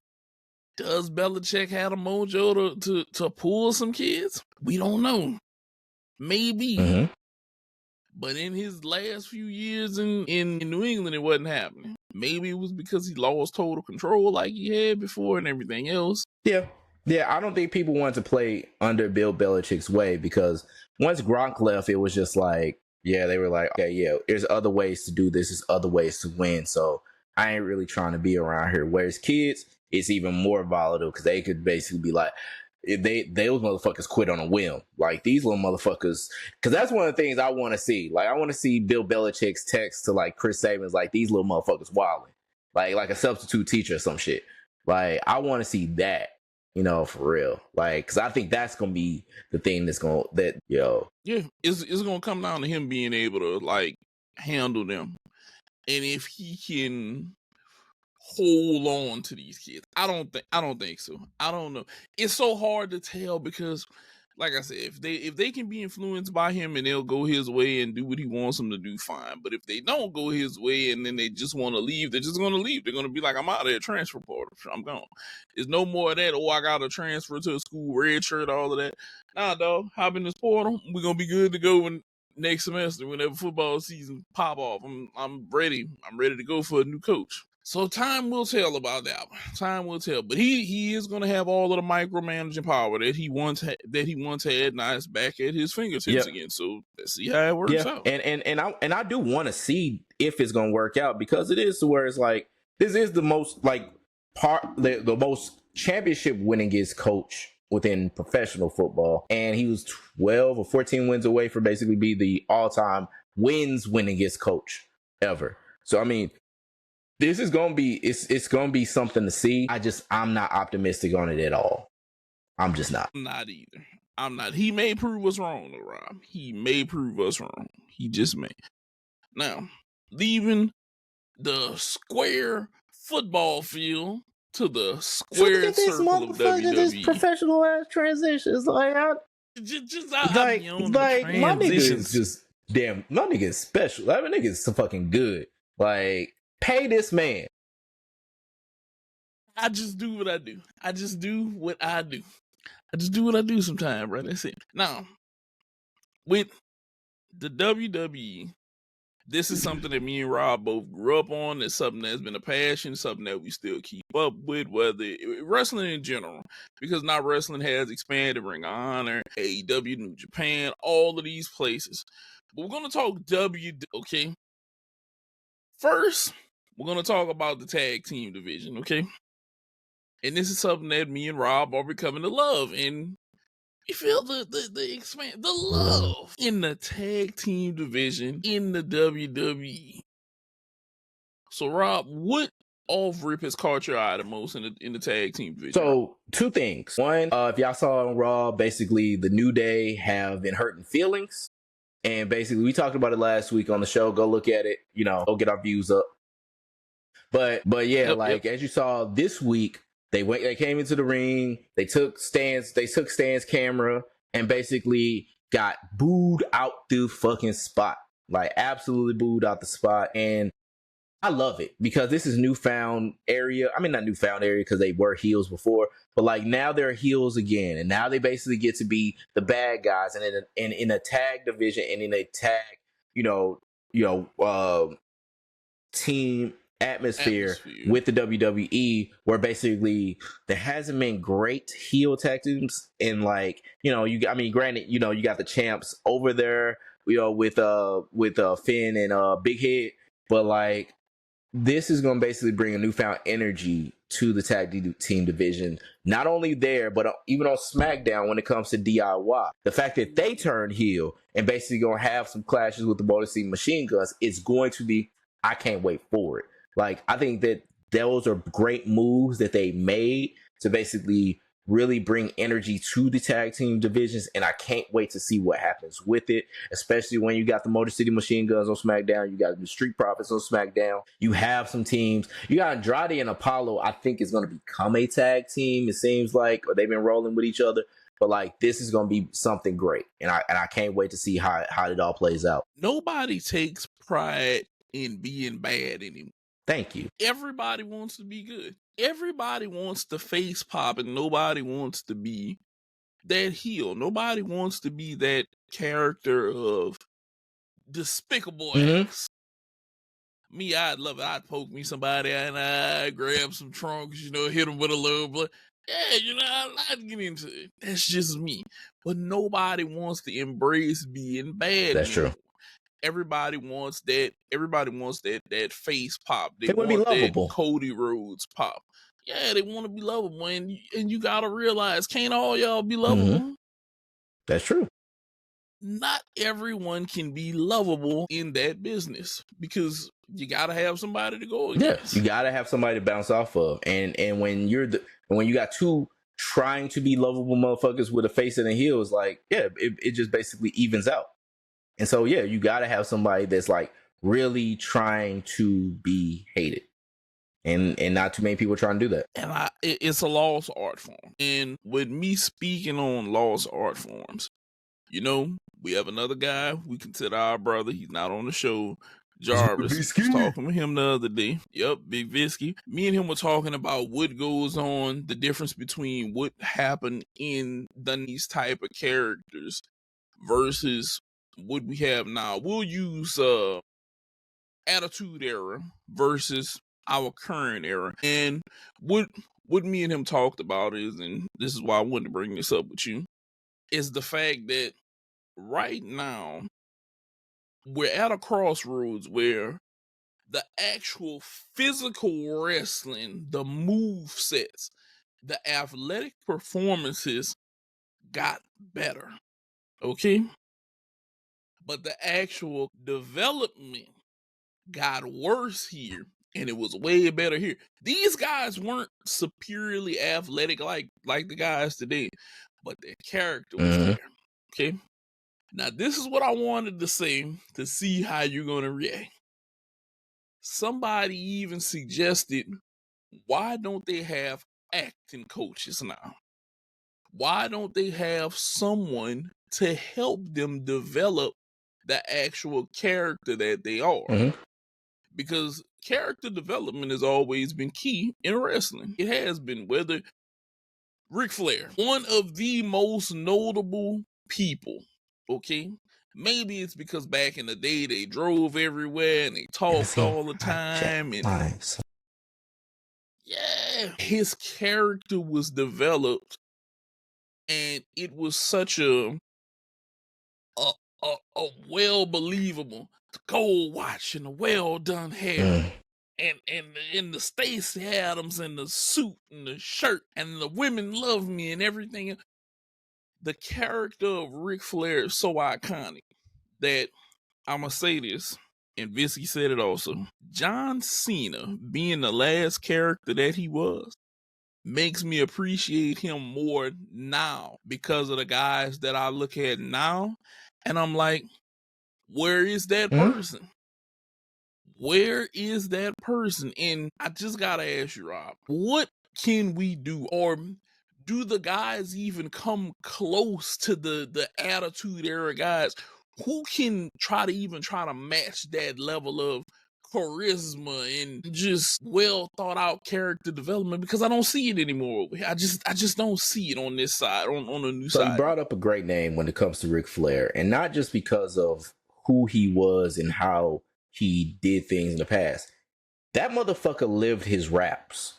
does Belichick have a mojo to pull some kids? We don't know. Maybe, but in his last few years in New England, it wasn't happening. Maybe it was because he lost total control like he had before and everything else. Yeah, I don't think people wanted to play under Bill Belichick's way because once Gronk left, it was just like, yeah, they were like, okay, yeah, there's other ways to do this. There's other ways to win. So I ain't really trying to be around here. Whereas kids, it's even more volatile because they could basically be like, those motherfuckers quit on a whim. Like these little motherfuckers, because that's one of the things I want to see. Like I want to see Bill Belichick's text to like Chris Sabins, like these little motherfuckers wilding, like a substitute teacher or some shit. Like I want to see that. For real. Like, because I think that's going to be the thing that's going to, Yeah, it's going to come down to him being able to, like, handle them. And if he can hold on to these kids. I don't think so. I don't know. It's so hard to tell because, like I said, if they can be influenced by him and they'll go his way and do what he wants them to do, fine. But if they don't go his way and then they just want to leave, they're just going to leave. They're going to be like, I'm out of there, transfer portal. I'm gone. There's no more of that. Oh, I got to transfer to a school, red shirt, all of that. Nah, dog. Hop in this portal. We're going to be good to go when next semester, whenever football season pop off. I'm ready. I'm ready to go for a new coach. So time will tell about that one. Time will tell. But he is going to have all of the micromanaging power that he once had. Now it's back at his fingertips again. So let's see how it works out. And I do want to see if it's going to work out, because it is to where it's like, this is the most the most championship winningest coach within professional football, and he was 12 or 14 wins away from basically be the all-time wins winningest coach ever. So I mean, this is gonna be it's gonna be something to see. I'm not optimistic on it at all. I'm just not. I'm not either. I'm not. He may prove us wrong, though, Rob. He may prove us wrong. He just may. Now, leaving the square football field to the square circle of WWE. This professional ass transitions, like my nigga is just damn. My nigga is special. That nigga is so fucking good. Like, pay this man. I just do what I do. I just do what I do. I just do what I do sometimes, bro. That's it. Now, with the WWE, this is something that me and Rob both grew up on. It's something that's been a passion, something that we still keep up with, whether wrestling in general, because now wrestling has expanded, Ring of Honor, AEW, New Japan, all of these places. But we're going to talk WWE, okay? First, we're going to talk about the tag team division, okay? And this is something that me and Rob are becoming to love, and you feel the love in the tag team division in the WWE. So, Rob, what off rip has caught your eye the most in the tag team division? So, two things. One, if y'all saw on Raw, basically the New Day have been hurting feelings, and basically we talked about it last week on the show. Go look at it. Go get our views up. But yeah, as you saw this week, they came into the ring, they took Stan's camera and basically got booed out the fucking spot. Like, absolutely booed out the spot. And I love it because this is newfound area. I mean, not newfound area because they were heels before, but like now they're heels again. And now they basically get to be the bad guys, and in a tag division and in a tag, team atmosphere with the WWE, where basically there hasn't been great heel tag teams. And granted, you got the champs over there, with Finn and Big Head, but like, this is going to basically bring a newfound energy to the tag team division, not only there, but even on SmackDown when it comes to DIY. The fact that they turn heel and basically going to have some clashes with the Motor City Machine Guns is going to be, I can't wait for it. Like, I think that those are great moves that they made to basically really bring energy to the tag team divisions, and I can't wait to see what happens with it, especially when you got the Motor City Machine Guns on SmackDown, you got the Street Profits on SmackDown, you have some teams, you got Andrade and Apollo, I think is going to become a tag team, it seems like, or they've been rolling with each other, but like, this is going to be something great, and I can't wait to see how it all plays out. Nobody takes pride in being bad anymore. Thank you. Everybody wants to be good. Everybody wants to face pop, and nobody wants to be that heel. Nobody wants to be that character of despicable ass. Me, I'd love it. I'd poke me somebody and I'd grab some trunks, hit them with a little blood. Yeah, I'd get into it. That's just me. But nobody wants to embrace being bad. That's true. Everybody wants that. Everybody wants that face pop. They want to be lovable. That Cody Rhodes pop. Yeah, they want to be lovable, and you gotta realize, can't all y'all be lovable? Mm-hmm. That's true. Not everyone can be lovable in that business because you gotta have somebody to go against. Yeah, you gotta have somebody to bounce off of, and when you got two trying to be lovable motherfuckers with a face and a heel, it's like, yeah, it just basically evens out. And so, yeah, you got to have somebody that's like really trying to be hated. And not too many people trying to do that. And it's a lost art form. And with me speaking on lost art forms, you know, we have another guy we consider our brother. He's not on the show. Jarvis. I was talking with him the other day. Yep, Big Visky. Me and him were talking about what goes on, the difference between what happened in these type of characters versus what we have now. We'll use Attitude Era versus our current era. And what me and him talked about is, and this is why I wanted to bring this up with you, is the fact that right now we're at a crossroads where the actual physical wrestling, the move sets, the athletic performances got better. Okay? But the actual development got worse here, and it was way better here. These guys weren't superiorly athletic like the guys today, but their character was there. Okay? Now, this is what I wanted to say to see how you're going to react. Somebody even suggested, why don't they have acting coaches now? Why don't they have someone to help them develop the actual character that they are? Because character development has always been key in wrestling. It has been. Whether Ric Flair, one of the most notable people, okay? Maybe it's because back in the day they drove everywhere and they talked all the time. And yeah, his character was developed, and it was such a well believable gold watch and a well done hair. And the Stacey Adams and the suit and the shirt and the women love me and everything. The character of Ric Flair is so iconic that I'm going to say this, and Visky said it also. John Cena, being the last character that he was, makes me appreciate him more now because of the guys that I look at now. And I'm like, where is that person? Where is that person? And I just got to ask you, Rob, what can we do? Or do the guys even come close to the Attitude Era guys? Who can try to match that level of charisma and just well thought out character development? Because I don't see it anymore. I just don't see it on this side, on the new side. So you brought up a great name when it comes to Ric Flair, and not just because of who he was and how he did things in the past. That motherfucker lived his raps.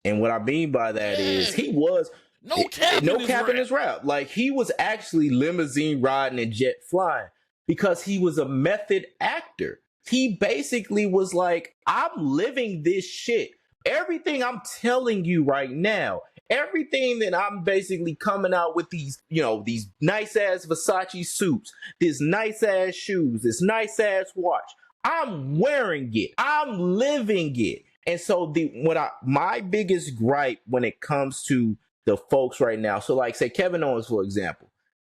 And what I mean by that is he was no cap in his rap. Like, he was actually limousine riding and jet flying because he was a method actor. He basically was like, I'm living this shit. Everything I'm telling you right now, everything that I'm basically coming out with these nice ass Versace suits, this nice ass shoes, this nice ass watch, I'm wearing it. I'm living it. And so my biggest gripe when it comes to the folks right now, so like say Kevin Owens, for example,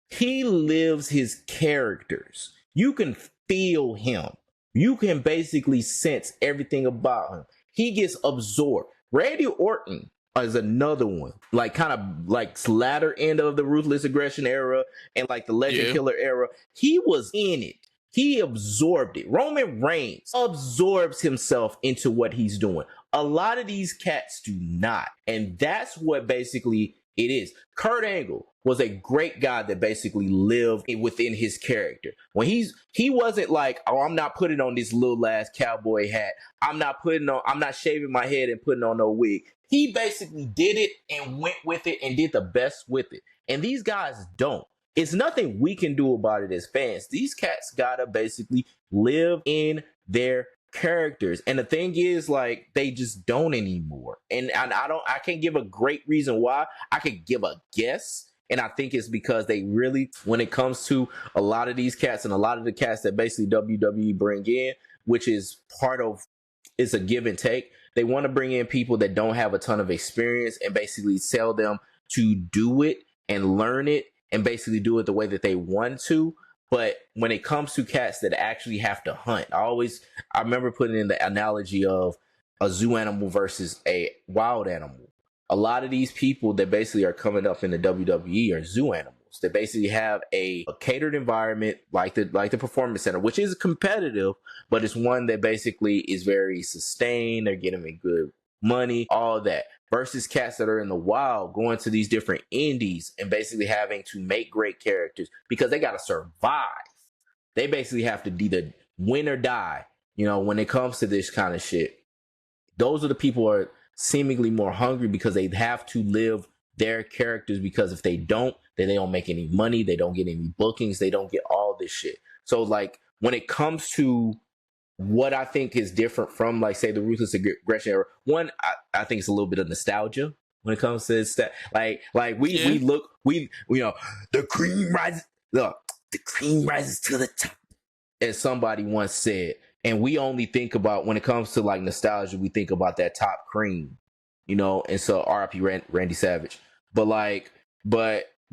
he lives his characters. You can feel him. You can basically sense everything about him. He gets absorbed. Randy Orton is another one, like kind of like latter end of the Ruthless Aggression era and like the Legend Killer era. He was in it. He absorbed it. Roman Reigns absorbs himself into what he's doing. A lot of these cats do not. And that's what basically it is. Kurt Angle was a great guy that basically lived within his character. When he wasn't like, oh, I'm not putting on this little ass cowboy hat. I'm not shaving my head and putting on no wig. He basically did it and went with it and did the best with it. And these guys don't. It's nothing we can do about it as fans. These cats gotta basically live in their characters. And the thing is, like, they just don't anymore. And I can't give a great reason why. I could give a guess. And I think it's because they really, when it comes to a lot of these cats and a lot of the cats that basically WWE bring in, which is it's a give and take. They want to bring in people that don't have a ton of experience and basically tell them to do it and learn it and basically do it the way that they want to. But when it comes to cats that actually have to hunt, I remember putting in the analogy of a zoo animal versus a wild animal. A lot of these people that basically are coming up in the WWE are zoo animals. They basically have a catered environment like the performance center, which is competitive, but it's one that basically is very sustained. They're getting good money, all that. Versus cats that are in the wild going to these different indies and basically having to make great characters because they got to survive. They basically have to either win or die, when it comes to this kind of shit. Those are the people who are seemingly more hungry because they have to live their characters, because if they don't, then they don't make any money, they don't get any bookings, they don't get all this shit. So like when it comes to what I think is different from like say the Ruthless Aggression era, one, I think it's a little bit of nostalgia when it comes to that. We look, the cream rises, look, the cream rises to the top, as somebody once said. And we only think about, when it comes to like nostalgia, we think about that top cream, and so RIP Randy Savage. But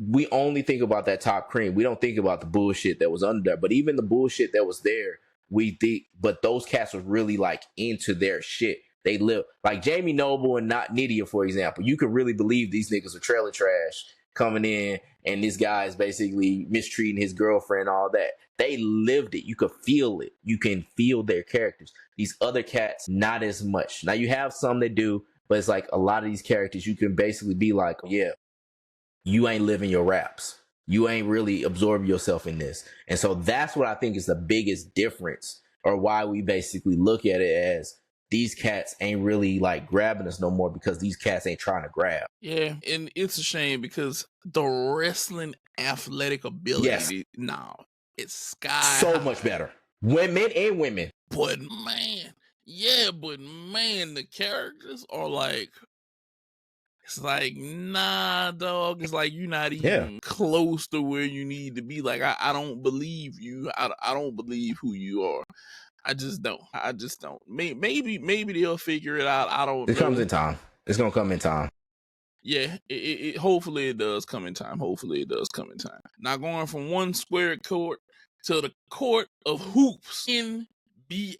we only think about that top cream. We don't think about the bullshit that was under there. But even the bullshit that was there, but those cats was really like into their shit. They live like Jamie Noble and not Nydia, for example. You could really believe these niggas are trailer trash coming in, and this guy is basically mistreating his girlfriend, all that. They lived it. You could feel it. You can feel their characters. These other cats, not as much. Now you have some that do, but it's like a lot of these characters, you can basically be like, yeah, you ain't living your raps. You ain't really absorbing yourself in this. And so that's what I think is the biggest difference, or why we basically look at it as these cats ain't really like grabbing us no more, because these cats ain't trying to grab. Yeah, and it's a shame because the wrestling athletic ability, yes, it's sky so high. Much better. Women and women. But man, the characters are like, it's like, nah, dog. It's like you're not even close to where you need to be. Like, I don't believe you. I don't believe who you are. I just don't. Maybe they'll figure it out. I don't know. It comes in time. It's going to come in time. Yeah, hopefully it does come in time. Now going from one square court to the court of hoops, NBA.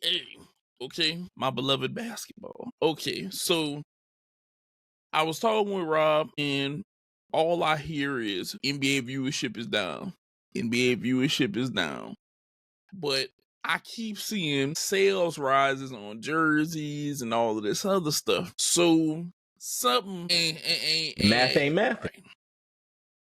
Okay, my beloved basketball. Okay, so I was talking with Rob, and all I hear is NBA viewership is down. But I keep seeing sales rises on jerseys and all of this other stuff. So something ain't math ain't math. Right.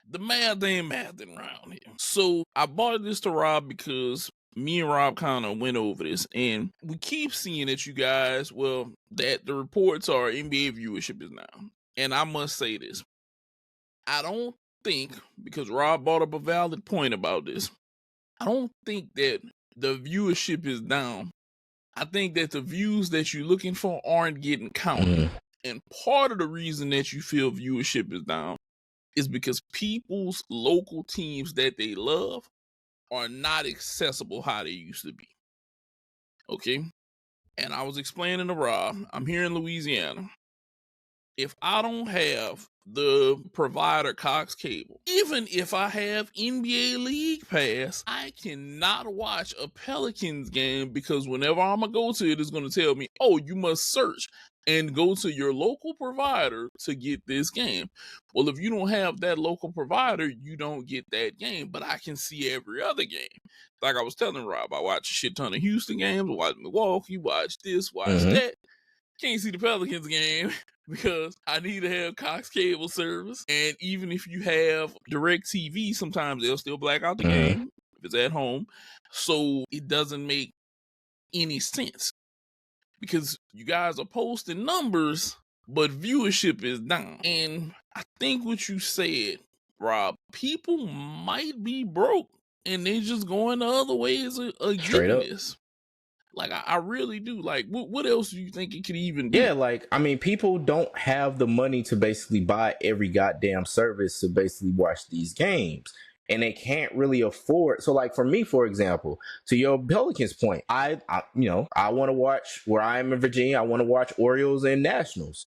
The math ain't mathing around here. So I brought this to Rob because me and Rob kind of went over this, and we keep seeing that you guys, that the reports are NBA viewership is down. And I must say this. I don't think, because Rob brought up a valid point about this, I don't think that the viewership is down. I think that the views that you're looking for aren't getting counted. Mm-hmm. And part of the reason that you feel viewership is down is because people's local teams that they love are not accessible how they used to be. Okay? And I was explaining to Rob, I'm here in Louisiana. If I don't have the provider Cox Cable, even if I have NBA League Pass, I cannot watch a Pelicans game, because whenever I'm going to go to it, it's going to tell me, oh, you must search and go to your local provider to get this game. Well, if you don't have that local provider, you don't get that game, but I can see every other game. Like I was telling Rob, I watch a shit ton of Houston games, watch Milwaukee, watch this, watch that. Can't see the Pelicans game because I need to have Cox Cable service. And even if you have DirecTV, sometimes they'll still black out the game if it's at home. So it doesn't make any sense, because you guys are posting numbers, but viewership is down. And I think what you said, Rob, people might be broke and they just going the other ways of getting this. Like, I really do. Like, what else do you think it could even be? Yeah, like, I mean, people don't have the money to basically buy every goddamn service to basically watch these games. And they can't really afford. So, like, for me, for example, to your Pelicans point, I want to watch, where I am in Virginia, I want to watch Orioles and Nationals.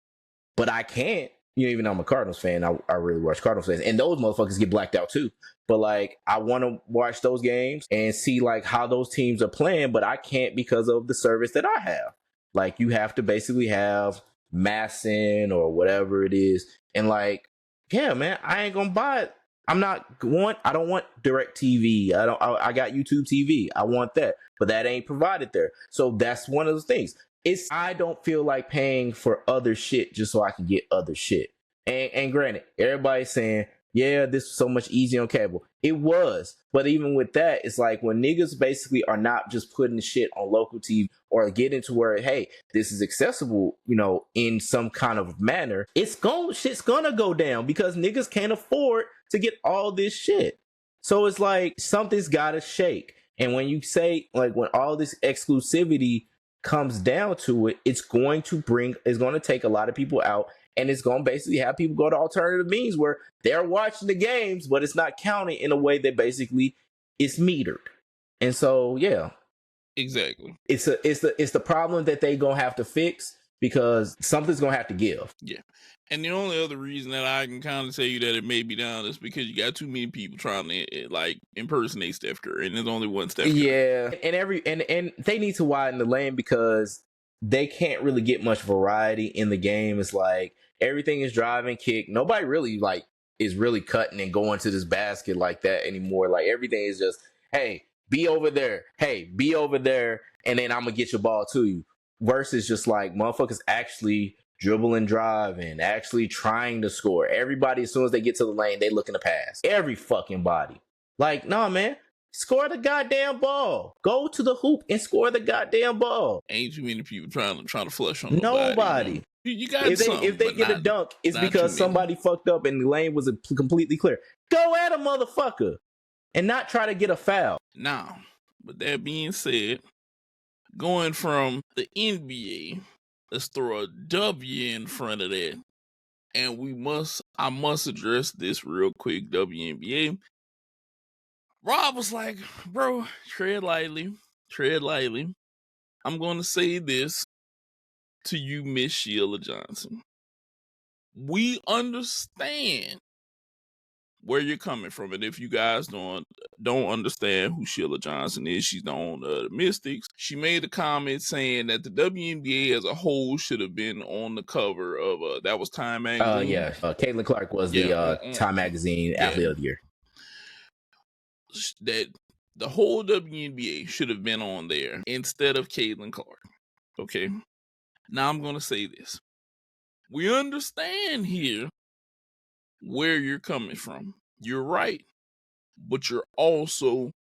But I can't. Even though I'm a Cardinals fan, I really watch Cardinals fans. And those motherfuckers get blacked out too. But like, I want to watch those games and see like how those teams are playing, but I can't because of the service that I have. Like, you have to basically have Masson or whatever it is. And like, yeah, man, I ain't gonna buy it. I don't want direct TV. I got YouTube TV. I want that, but that ain't provided there. So that's one of the things. I don't feel like paying for other shit just so I can get other shit. And granted, everybody's saying, yeah, this was so much easier on cable. It was. But even with that, it's like when niggas basically are not just putting shit on local TV or getting to where, hey, this is accessible, in some kind of manner, shit's gonna go down because niggas can't afford to get all this shit. So it's like something's gotta shake. And when you say, like, when all this exclusivity comes down to it, it's going to take a lot of people out. And it's going to basically have people go to alternative means where they're watching the games, but it's not counting in a way that basically is metered. And so, yeah, exactly. It's the problem that they going to have to fix because something's going to have to give. Yeah. And the only other reason that I can kind of tell you that it may be down is because you got too many people trying to like impersonate Steph Curry, and there's only one Steph Curry. Yeah, and they need to widen the lane because they can't really get much variety in the game. It's like everything is drive and kick. Nobody really is really cutting and going to this basket like that anymore. Like everything is just, hey, be over there. Hey, be over there, and then I'm gonna get your ball to you. Versus just like motherfuckers actually dribble and drive and actually trying to score. Everybody, as soon as they get to the lane, they looking to pass. Every fucking body. Like, nah, man. Score the goddamn ball. Go to the hoop and score the goddamn ball. Ain't too many people trying to flush on nobody. You got if they get a dunk, it's because somebody fucked up and the lane was completely clear. Go at a motherfucker and not try to get a foul. Now, with that being said, going from the NBA, let's throw a W in front of that. And I must address this real quick, WNBA. Rob was like, bro, tread lightly. I'm going to say this to you, Miss Sheila Johnson. We understand where you're coming from. And if you guys don't understand who Sheila Johnson is, she's on the Mystics. She made a comment saying that the WNBA as a whole should have been on the cover of, that was Time Magazine. Caitlin Clark was the Time Magazine Athlete of the Year. That the whole WNBA should have been on there instead of Caitlin Clark. Okay. Now I'm going to say this. We understand here where you're coming from. You're right, but you're also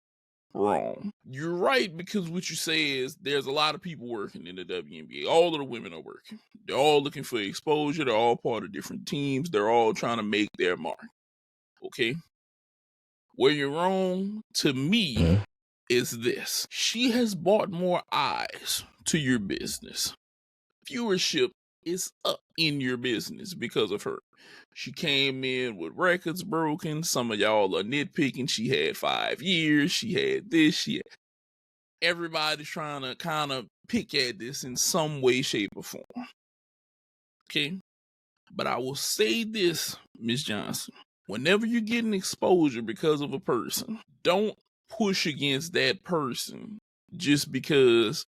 wrong. You're right because what you say is there's a lot of people working in the WNBA. All of the women are working. They're all looking for exposure. They're all part of different teams. They're all trying to make their mark. Okay? Where you're wrong to me is this. She has brought more eyes to your business. Viewership is up in your business because of her. She came in with records broken. Some of y'all are nitpicking. She had 5 years. She had this. Everybody's trying to kind of pick at this in some way, shape, or form. Okay? But I will say this, Ms. Johnson. Whenever you're getting exposure because of a person, don't push against that person just because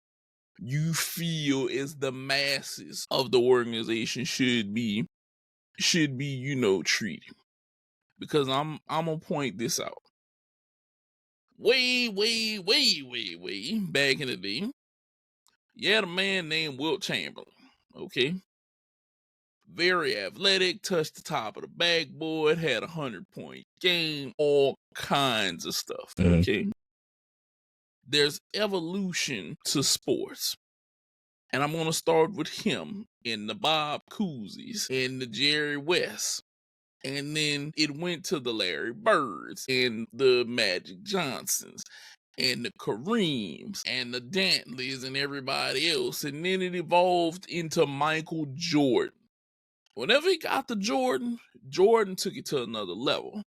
you feel as the masses of the organization should be, treated. Because I'm gonna point this out. Way back in the day, you had a man named Wilt Chamberlain. Okay. Very athletic, touched the top of the backboard, had 100-point game, all kinds of stuff. Okay. There's evolution to sports. And I'm going to start with him and the Bob Cousy's and the Jerry West. And then it went to the Larry Birds and the Magic Johnsons and the Kareems and the Dantleys and everybody else. And then it evolved into Michael Jordan. Whenever he got to Jordan took it to another level.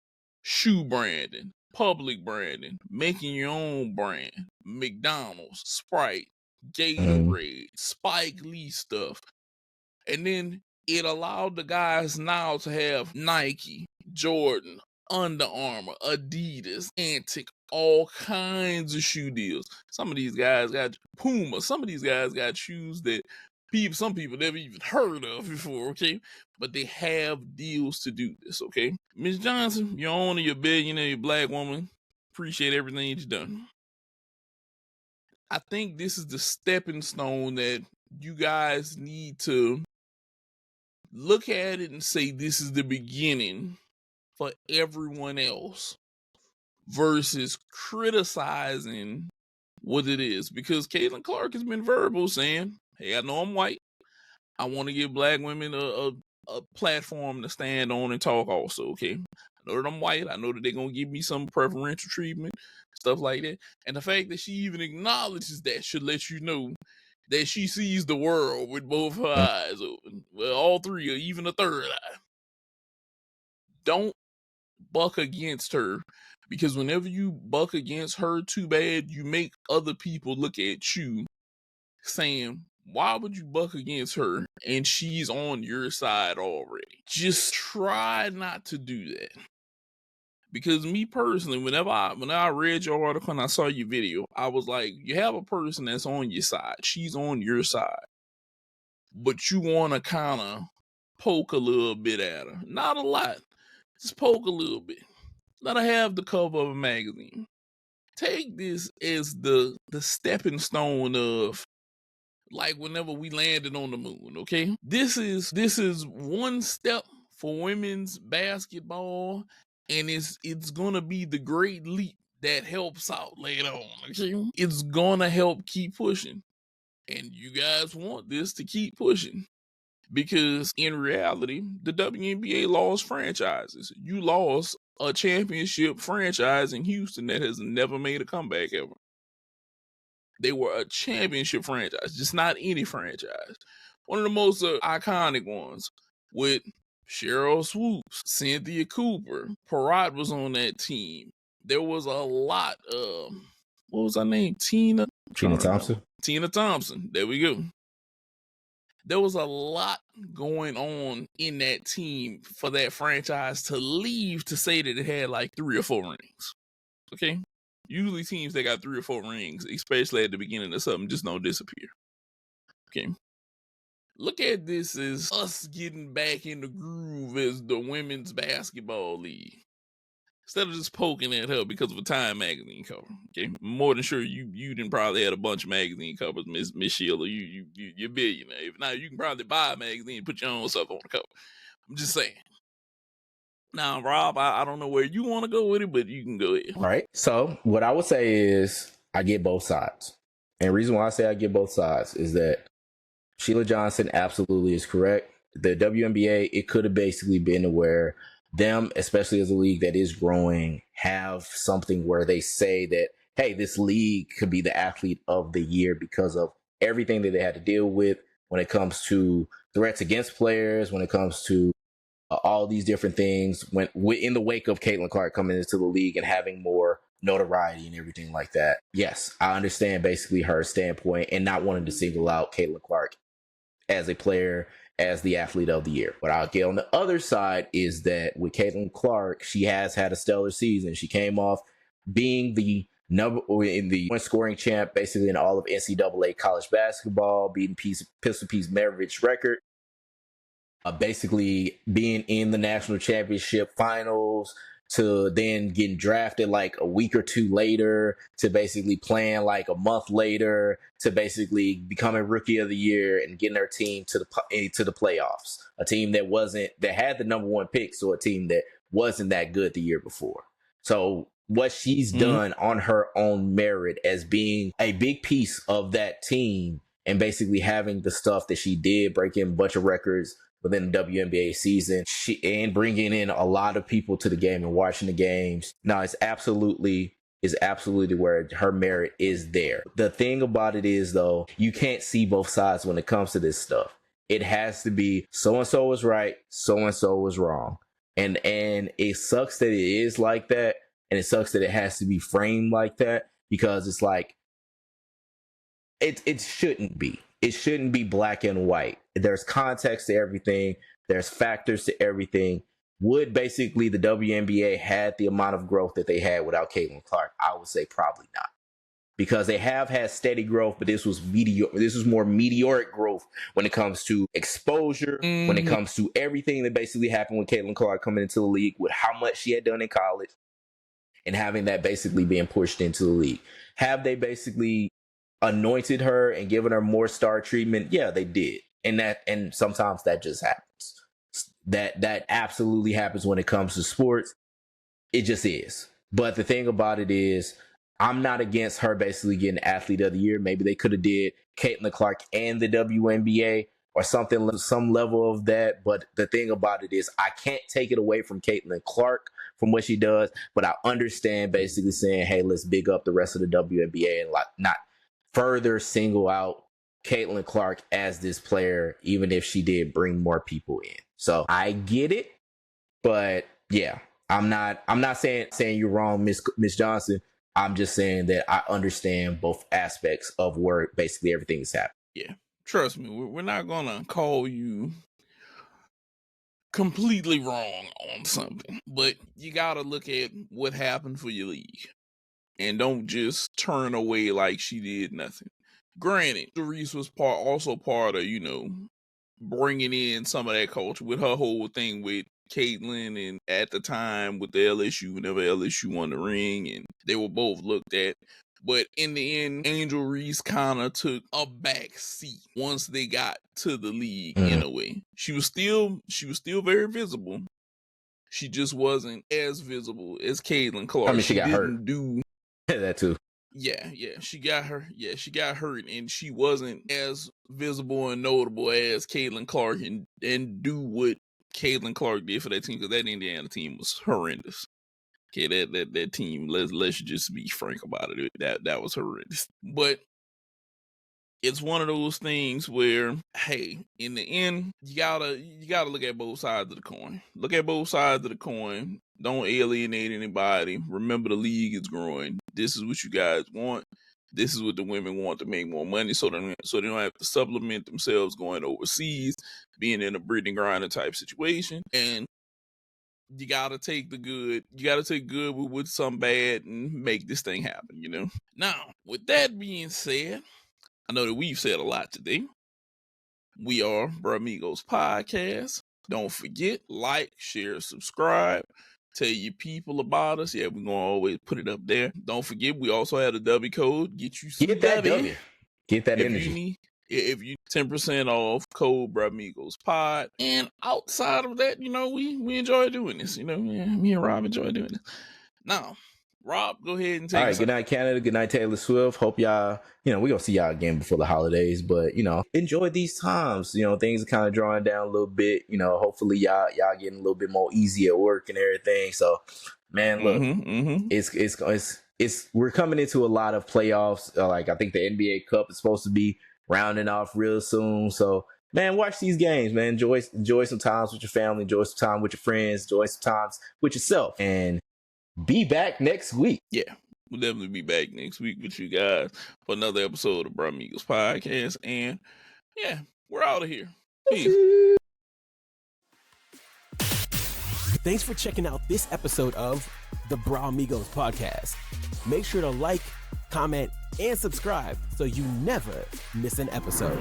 Shoe branding, public branding, making your own brand, McDonald's, Sprite, Gatorade, Spike Lee stuff. And then it allowed the guys now to have Nike, Jordan, Under Armour, Adidas, Antic, all kinds of shoe deals. Some of these guys got Puma. Some of these guys got shoes that some people never even heard of before, okay? But they have deals to do this, okay? Ms. Johnson, you're owner, you're a billionaire, you're a black woman. Appreciate everything you've done. I think this is the stepping stone that you guys need to look at it and say this is the beginning for everyone else versus criticizing what it is. Because Caitlin Clark has been verbal saying, hey, I know I'm white. I want to give black women a platform to stand on and talk also, okay? I know that I'm white. I know that they're going to give me some preferential treatment, stuff like that. And the fact that she even acknowledges that should let you know that she sees the world with both her eyes open. Well, all three or even a third eye. Don't buck against her, because whenever you buck against her too bad, you make other people look at you saying, why would you buck against her and she's on your side already? Just try not to do that. Because me personally, whenever I read your article and I saw your video, I was like, you have a person that's on your side. She's on your side. But you want to kind of poke a little bit at her. Not a lot. Just poke a little bit. Let her have the cover of a magazine. Take this as the stepping stone of, like, whenever we landed on the moon, okay? This is one step for women's basketball, and it's gonna be the great leap that helps out later on, okay? It's gonna help keep pushing. And you guys want this to keep pushing. Because in reality, the WNBA lost franchises. You lost a championship franchise in Houston that has never made a comeback ever. They were a championship franchise, just not any franchise. One of the most iconic ones with Cheryl Swoops, Cynthia Cooper, Perrott was on that team. There was a lot of, what was her name? Tina Thompson. Tina Thompson. There we go. There was a lot going on in that team for that franchise to leave to say that it had like 3 or 4 rings. Okay? Usually teams that got 3 or 4 rings, especially at the beginning of something, just don't disappear. Okay? Look at this as us getting back in the groove as the women's basketball league. Instead of just poking at her because of a Time magazine cover. Okay, more than sure you didn't probably had a bunch of magazine covers, Miss Sheila. You're a billionaire. If not, you can probably buy a magazine and put your own stuff on the cover. I'm just saying. Now, Rob, I don't know where you want to go with it, but you can go ahead. All right. So what I would say is I get both sides. And the reason why I say I get both sides is that Sheila Johnson absolutely is correct. The WNBA, it could have basically been where them, especially as a league that is growing, have something where they say that, hey, this league could be the athlete of the year because of everything that they had to deal with when it comes to threats against players, when it comes to all these different things, when in the wake of Caitlin Clark coming into the league and having more notoriety and everything like that. Yes, I understand basically her standpoint and not wanting to single out Caitlin Clark as a player, as the athlete of the year. What I'll get on the other side is that with Caitlin Clark, she has had a stellar season. She came off being the number in the point scoring champ, basically in all of NCAA college basketball, beating Pistol Pete Maravich's record, basically being in the national championship finals, to then getting drafted like a week or 2 later, to basically playing like a month later, to basically becoming rookie of the year and getting her team to the playoffs. A team that had the number 1 pick, so a team that wasn't that good the year before. So what she's done on her own merit as being a big piece of that team and basically having the stuff that she did, breaking a bunch of records within the WNBA season, and bringing in a lot of people to the game and watching the games. Now, it's absolutely where her merit is there. The thing about it is, though, you can't see both sides when it comes to this stuff. It has to be so-and-so was right, so-and-so was wrong. And it sucks that it is like that, and it sucks that it has to be framed like that, because it's like, it shouldn't be. It shouldn't be black and white. There's context to everything. There's factors to everything. would basically the WNBA had the amount of growth that they had without Caitlin Clark? I would say probably not. Because they have had steady growth, but this was more meteoric growth when it comes to exposure, when it comes to everything that basically happened with Caitlin Clark coming into the league, with how much she had done in college, and having that basically being pushed into the league. Have they basically anointed her and given her more star treatment? Yeah, they did. And sometimes that just happens. That absolutely happens when it comes to sports. It just is. But the thing about it is, I'm not against her basically getting Athlete of the Year. Maybe they could have did Caitlin Clark and the WNBA or something, some level of that. But the thing about it is, I can't take it away from Caitlin Clark from what she does. But I understand basically saying, hey, let's big up the rest of the WNBA and not further single out Caitlin Clark as this player, even if she did bring more people in. So I get it, but yeah, I'm not saying you're wrong, Miss Johnson. I'm just saying that I understand both aspects of where basically everything is happening. Yeah, trust me, we're not gonna call you completely wrong on something, but you gotta look at what happened for your league, and don't just turn away like she did nothing. Granted, Reese was also part of, bringing in some of that culture with her whole thing with Caitlin, and at the time with the LSU, whenever LSU won the ring, and they were both looked at. But in the end, Angel Reese kind of took a back seat once they got to the league. In a way, she was still very visible. She just wasn't as visible as Caitlin Clark. I mean, she got hurt. Do that too. Yeah, she got her. Yeah, she got hurt, and she wasn't as visible and notable as Caitlin Clark, and do what Caitlin Clark did for that team, because that Indiana team was horrendous. Okay, that team, let's just be frank about it. That was horrendous. But it's one of those things where, hey, in the end, you gotta look at both sides of the coin. Look at both sides of the coin. Don't alienate anybody. Remember, the league is growing. This is what you guys want. This is what the women want to make more money, so they don't have to supplement themselves going overseas, being in a breeding grinder type situation. And you gotta take the good. You gotta take good with some bad and make this thing happen. Now, with that being said, I know that we've said a lot today. We are Brah Migos Podcast. Don't forget, like, share, subscribe. Tell your people about us. Yeah, we're going to always put it up there. Don't forget, we also have a W code. Get you some W. Get that energy. If you 10% off, code Brah Migos Pod. And outside of that, we enjoy doing this. Me and Rob enjoy doing this. Now, Rob, go ahead and take All right, good night, Canada. Good night, Taylor Swift. Hope y'all, we're going to see y'all again before the holidays. But, enjoy these times. Things are kind of drawing down a little bit. Hopefully y'all getting a little bit more easy at work and everything. So, man, look, it's we're coming into a lot of playoffs. Like, I think the NBA Cup is supposed to be rounding off real soon. So, man, watch these games, man. Enjoy some times with your family. Enjoy some time with your friends. Enjoy some times with yourself. And be back next week. Yeah, we'll definitely be back next week with you guys for another episode of Brah Migos Podcast. And yeah, we're out of here. Peace. Thanks for checking out this episode of the Brah Migos Podcast. Make sure to like, comment, and subscribe so you never miss an episode.